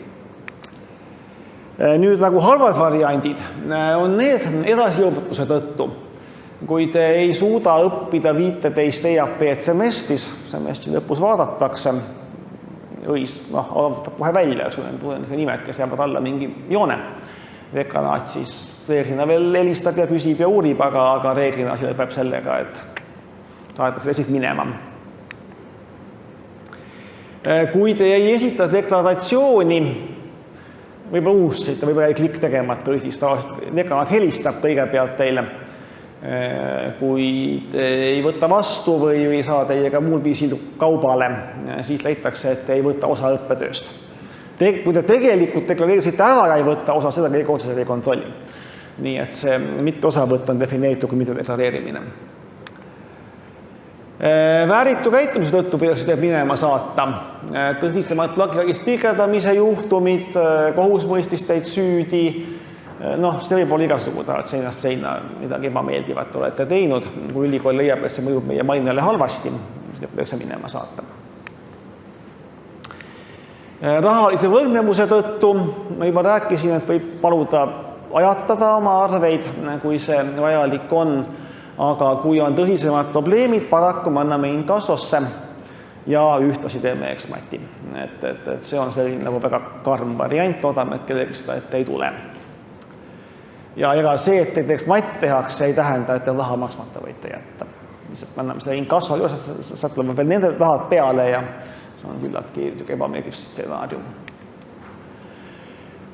Nüüd nagu halvad variandid on need edasijõudmatuse tõttu. Kui te ei suuda õppida 15 EAP-d semestri lõpus vaadatakse, õis, arvutab kohe välja, tudengite nimed, kes jäävad alla mingi joone. Dekanaat siis reeglina veel helistab ja küsib ja uurib, aga reeglina see lõpeb sellega, et tahetakse esit minema. Kui te ei esita deklaratsiooni, võib-olla uusite, võib-olla ei klikk tegemata õisis, dekanaat helistab kõigepealt teile, kui te ei võta vastu või ei saa teiega muul viisil kaubale, siis leitakse, et te ei võta osa õppetööst. Kui te tegelikult deklareerisite ära ja ei võta osa, seda keegi otseselt ei kontrolli. Nii et see mitte osavõtt on defineeritud kui mitte deklareerimine. Vääritu käitumise tõttu võidakse teeb minema saata. Tõsisemad plakiragist pikerdamise juhtumid, kohus mõistis teid süüdi. See võib olla igasugu tahad seinast seina midagi ebameeldivat olete teinud. Kui ülikool leiab, et see mõjub meie mainele halvasti, siis võidakse minema saata. Rahalise võrdlemuse tõttu ma juba rääkisin, et võib paluda ajatada oma arveid, kui see vajalik on, aga kui on tõsisemad probleemid, paraku me anname inkassosse ja ühtlasi teeme eksmati. Et see on selline nagu väga karm variant, loodame, et kellegi seda ette ei tule. Ja ega see, et eksmatt tehakse, ei tähenda, et te raha maksmata võite jätta. Me anname selle inkasso üles, sätleme veel nende rahad peale ja see on küllaltki ebameeldiv stsenaarium.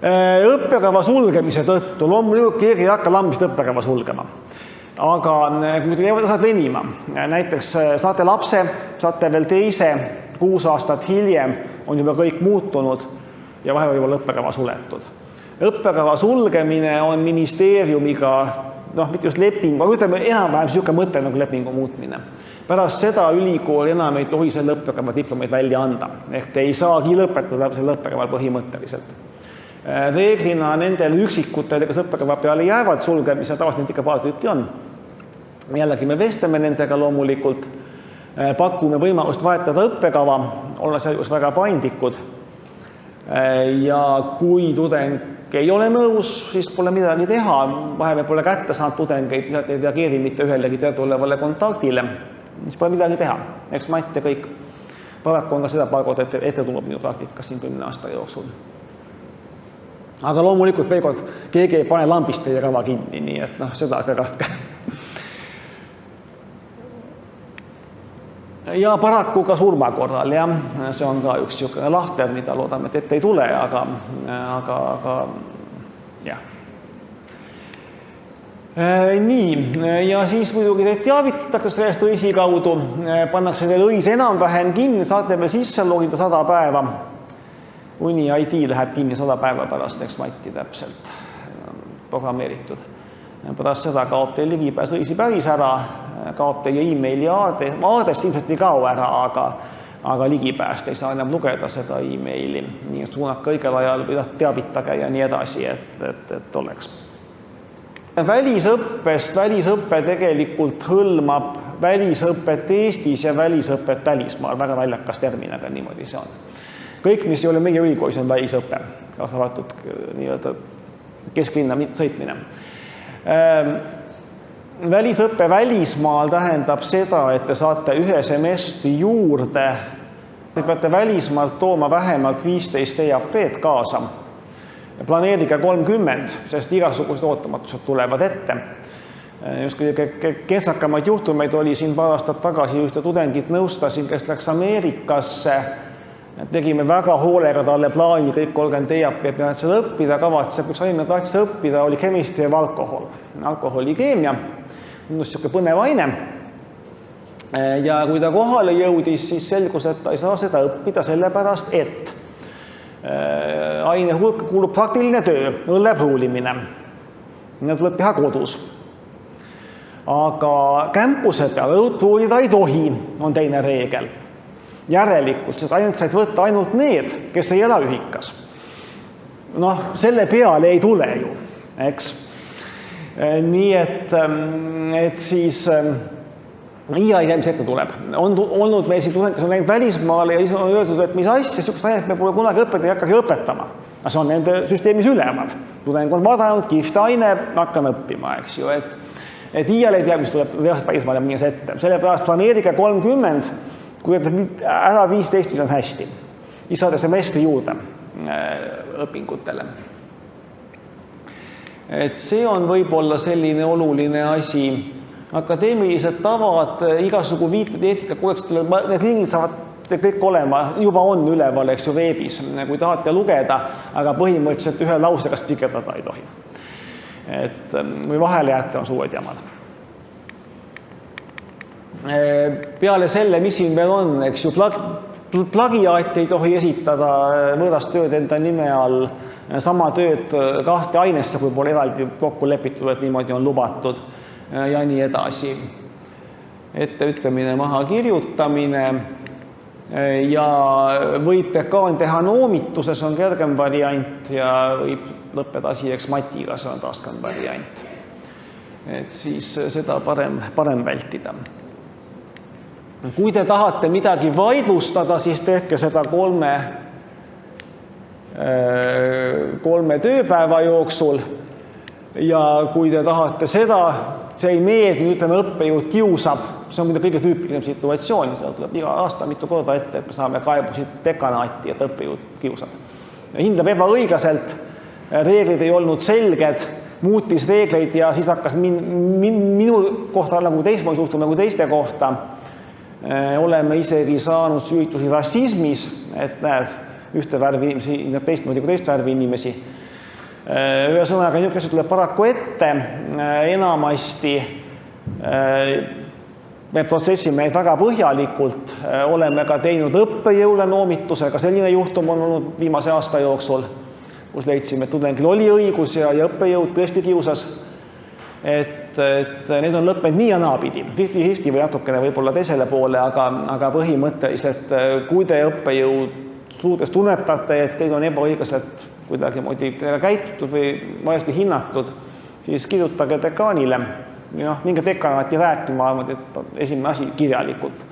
Õppekava sulgemise tõttu, loomulikult keegi ei hakka lambist õppekava sulgema. Aga kui te jäävad venima, näiteks saate lapse, saate veel teise, 6 aastat hiljem on juba kõik muutunud ja vahepeal võib olla õppekava suletud. Õppekava sulgemine on ministeeriumiga, mitte just leping, aga ütleme enam-vähem niisugune mõte nagu lepingu muutmine. Pärast seda ülikool enam ei tohi selle õppekava diplomeid välja anda. Ehk te ei saagi lõpetada selle õppekaval põhimõtteliselt. Reeglina nendel üksikutel, kes õppekava peale jäävad sulgemise, tavaliselt ikka paar tüüpi on. Jällegi me vestleme nendega loomulikult, pakume võimalust vahetada õppekava, olla sealjuures väga paindlikud. Ja kui tudeng ei ole nõus, siis pole midagi teha. Vahepeal pole kätte saanud tudengeid, ei reageeri mitte ühelegi teadolevale kontaktile. Siis pole midagi teha. Eks matt ja kõik. Paraku on ka seda paar korda ette tulnud minu praktikas siin 10 aasta jooksul. Aga loomulikult veel kord, keegi ei pane lambist teie kava kinni, nii et seda ka kahtke. Ja paraku ka surma korral, jah. See on ka üks niisugune lahter, mida loodame, et ette ei tule, aga jah. Nii, ja siis muidugi teid teavitatakse sellest õisi kaudu, pannakse teil õis enam-vähem kinni, saate veel sisse logida 100 päeva. Uni ID läheb kinni 100 päeva pärast, eks matti täpselt programmeeritud. Pärast seda kaob teil ligipääs õisi päris ära, kaob teie emaili aadress ilmselt ei kao ära, aga ligipääst ei saa enam lugeda seda emaili, nii et suunake õigel ajal või teavitage ja nii edasi, et oleks. Välisõpe tegelikult hõlmab välisõpet Eestis ja välisõpet välismaal, väga naljakas termin, aga niimoodi see on. Kõik, mis ei ole meie ülikoolis, on välisõpe, kaasa arvatud nii-öelda kesklinna sõitmine. Välisõpe välismaal tähendab seda, et te saate ühe semestri juurde, te peate välismaalt tooma vähemalt 15 EAP-d kaasa. Planeerige 30, sest igasugused ootamatused tulevad ette. Just kõige kentsakamaid juhtumeid oli siin paar aastat tagasi ühte tudengit nõustasin, kes läks Ameerikasse. Tegime väga hoolega talle plaani, kõik 30 EAP peavad seda õppida, kavatseb üks aine tahtis õppida, oli chemistry ja alkohol. Alkoholikeemia, niisugune põnev aine. Ja kui ta kohale jõudis, siis selgus, et ta ei saa seda õppida sellepärast, et aine hulka kuulub praktiline töö, õlle pruulimine. Need tuleb teha kodus. Aga campuse peal õlut pruulida ei tohi, on teine reegel. Järelikult, sest ainult said võtta ainult need, kes ei ela ühikas. Noh, selle peale ei tule ju, eks. Nii et siis iga mis ette tuleb. On olnud meil siin tudeng, kes on läinud välismaale ja siis on öeldud, et mis asja, niisugust ainet me pole kunagi õpetada ja hakkagi õpetama. See on nende süsteemis ülemal. Tudeng on vaadanud, kihvt aine, hakkan õppima, eks ju. Et iial ei tea, mis tuleb reaalselt välismaale minnes ette. Sellepärast planeerige 30, kui ära 15 on hästi. Siis saate semestri juurde õpingutele. Et see on võib-olla selline oluline asi. Akadeemilised tavad, igasugu viited eetikakoodekstele, need lingid saavad kõik olema, juba on üleval, eks ju, veebis, kui tahate lugeda, aga põhimõtteliselt ühe lausega pikendada ei tohi. Või vahele jätta on suured jamad. Peale selle, mis siin veel on, eks ju, plagiaati ei tohi esitada võõrast tööd enda nime all, sama tööd kahte ainesse, kui pole eraldi kokku lepitud, et niimoodi on lubatud ja nii edasi. Etteütlemine, maha kirjutamine ja võib dekaan teha noomituses, on kergem variant ja võib lõppeda asi eksmatiga, see on raskem variant. Et siis seda parem vältida. Kui te tahate midagi vaidlustada, siis tehke seda kolme tööpäeva jooksul ja kui te tahate seda, see ei meeldi, ütleme, õppejõud kiusab, see on kõige tüüpilisem situatsioon, seda tuleb iga aasta mitu korda ette, et me saame kaebusi dekanaati, et õppejõud kiusab. Hindab ebaõiglaselt, reeglid ei olnud selged, muutis reegleid ja siis hakkas minu kohta nagu teistmoodi suhtuma nagu teiste kohta. Oleme isegi saanud süütusi rassismis, et näed, ühte värvi inimesi hindab teistmoodi kui teist värvi inimesi. Ühesõnaga, niisugune tuleb paraku ette, enamasti me protsessime väga põhjalikult, oleme ka teinud õppejõule noomituse, ka selline juhtum on olnud viimase aasta jooksul, kus leidsime, et tudengil oli õigus ja õppejõud tõesti kiusas. Et need on lõppenud nii ja naapidi, 50-50 või natukene võib-olla teisele poole, aga põhimõtteliselt, kui te õppejõud suudes tunnetate, et teid on ebaõiglaselt kuidagi moodi käitutud või valesti hinnatud, siis kirjutage dekaanile. Minge dekanaati rääkima, et esimene asi kirjalikult.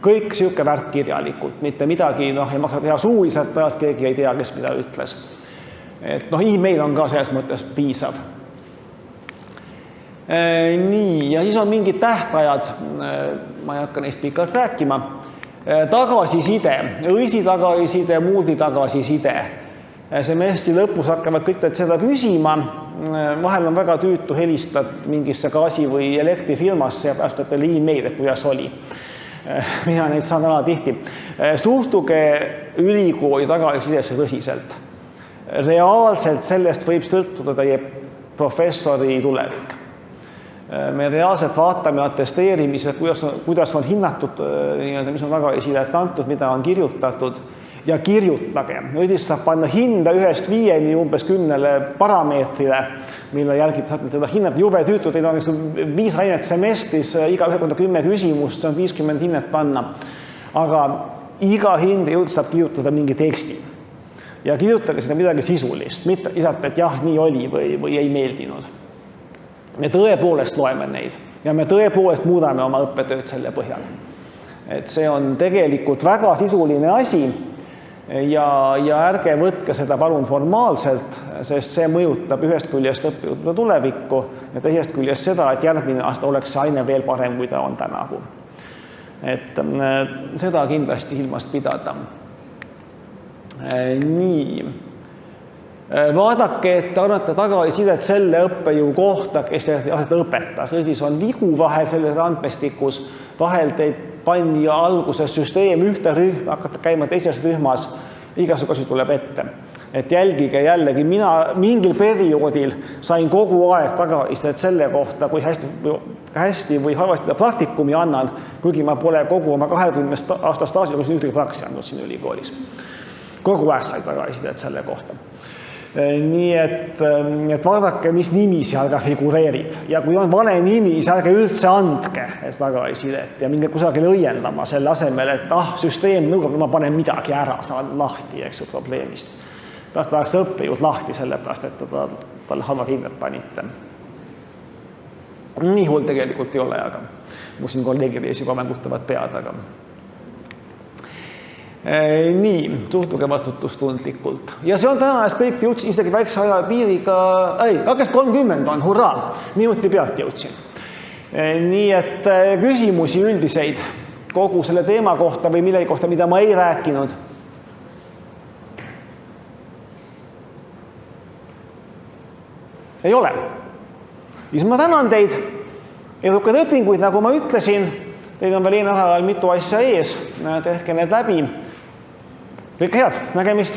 Kõik siuke värk kirjalikult, mitte midagi, ei maksa teha suuliselt, pärast keegi ei tea, kes mida ütles. Et e-mail on ka selles mõttes piisav. Nii, ja siis on mingid tähtajad, ma ei hakka neist pikalt rääkima. Tagasiside, õisi tagasiside, muudi tagasiside. Semestri lõpus hakkavad kõik seda küsima. Vahel on väga tüütu helistad mingisse gaasi- või elektrifirmasse ja päästab peale e-mail, et kuidas oli. Mina neid saan ala tihti. Suhtuge ülikooli tagasisidesse tõsiselt. Reaalselt sellest võib sõltuda teie professori tulevik. Me reaalselt vaatame atesteerimised, kuidas on hinnatud, mis on tagasisidet antud, mida on kirjutatud ja kirjutage. Õdis saab panna hinda 1-5 umbes 10 parameetrile, mille jälgi saate seda hinnata jube tüütu. Teil on 5 ainet semestris, iga ühe 10 küsimust, see on 50 hinnet panna. Aga iga hinde jõud saab kirjutada mingi teksti. Ja kirjutage seda midagi sisulist, mitte lisata, et jah, nii oli või ei meeldinud. Me tõepoolest loeme neid ja me tõepoolest muudame oma õppetööd selle põhjal. Et see on tegelikult väga sisuline asi ja ärge võtke seda palun formaalselt, sest see mõjutab ühest küljest õppijate tulevikku ja teisest küljest seda, et järgmine aasta oleks see aine veel parem, kui ta on tänavu. Et seda kindlasti silmast pidada. Nii. Vaadake, et annate tagasisidet selle õppejõu kohta, kes seda õpetas. Siis on vigu vahel selles andmestikus, vahel teid pandi alguses süsteem ühte rühma, hakkate käima teises rühmas, igasuguseid tuleb ette. Et jälgige jällegi, mina mingil perioodil sain kogu aeg tagasisidet selle kohta, kui hästi või halvasti praktikumi annan, kuigi ma pole kogu oma 20 aasta staaži, kus ühtegi praksi andnud siin ülikoolis. Kogu aeg sai tagasisidet selle kohta. Nii et vaadake, mis nimi seal ka figureerib. Ja kui on vale nimi, siis ärge üldse andke tagasisidet ja minge kusagil õiendama selle asemel, et süsteem nõuab, ma panen midagi ära, saan lahti, eks ju, probleemist. Tahaks õppejõud lahti sellepärast, et talle halva hindet panite. Nii hull tegelikult ei ole, aga mu siin kolleegid ees juba mängutavad pead, aga nii, suhtuge vastutustundlikult. Ja see on täna eest kõik jõudsin isegi väikse aja piiriga, 2:30 on, hurraa, minuti pealt jõudsin. Nii et küsimusi üldiseid kogu selle teema kohta või millegi kohta, mida ma ei rääkinud. Ei ole. Siis ma tänan teid, edukad õpinguid, nagu ma ütlesin, teil on veel nädalal mitu asja ees, tehke need läbi. Kõike head, nägemist!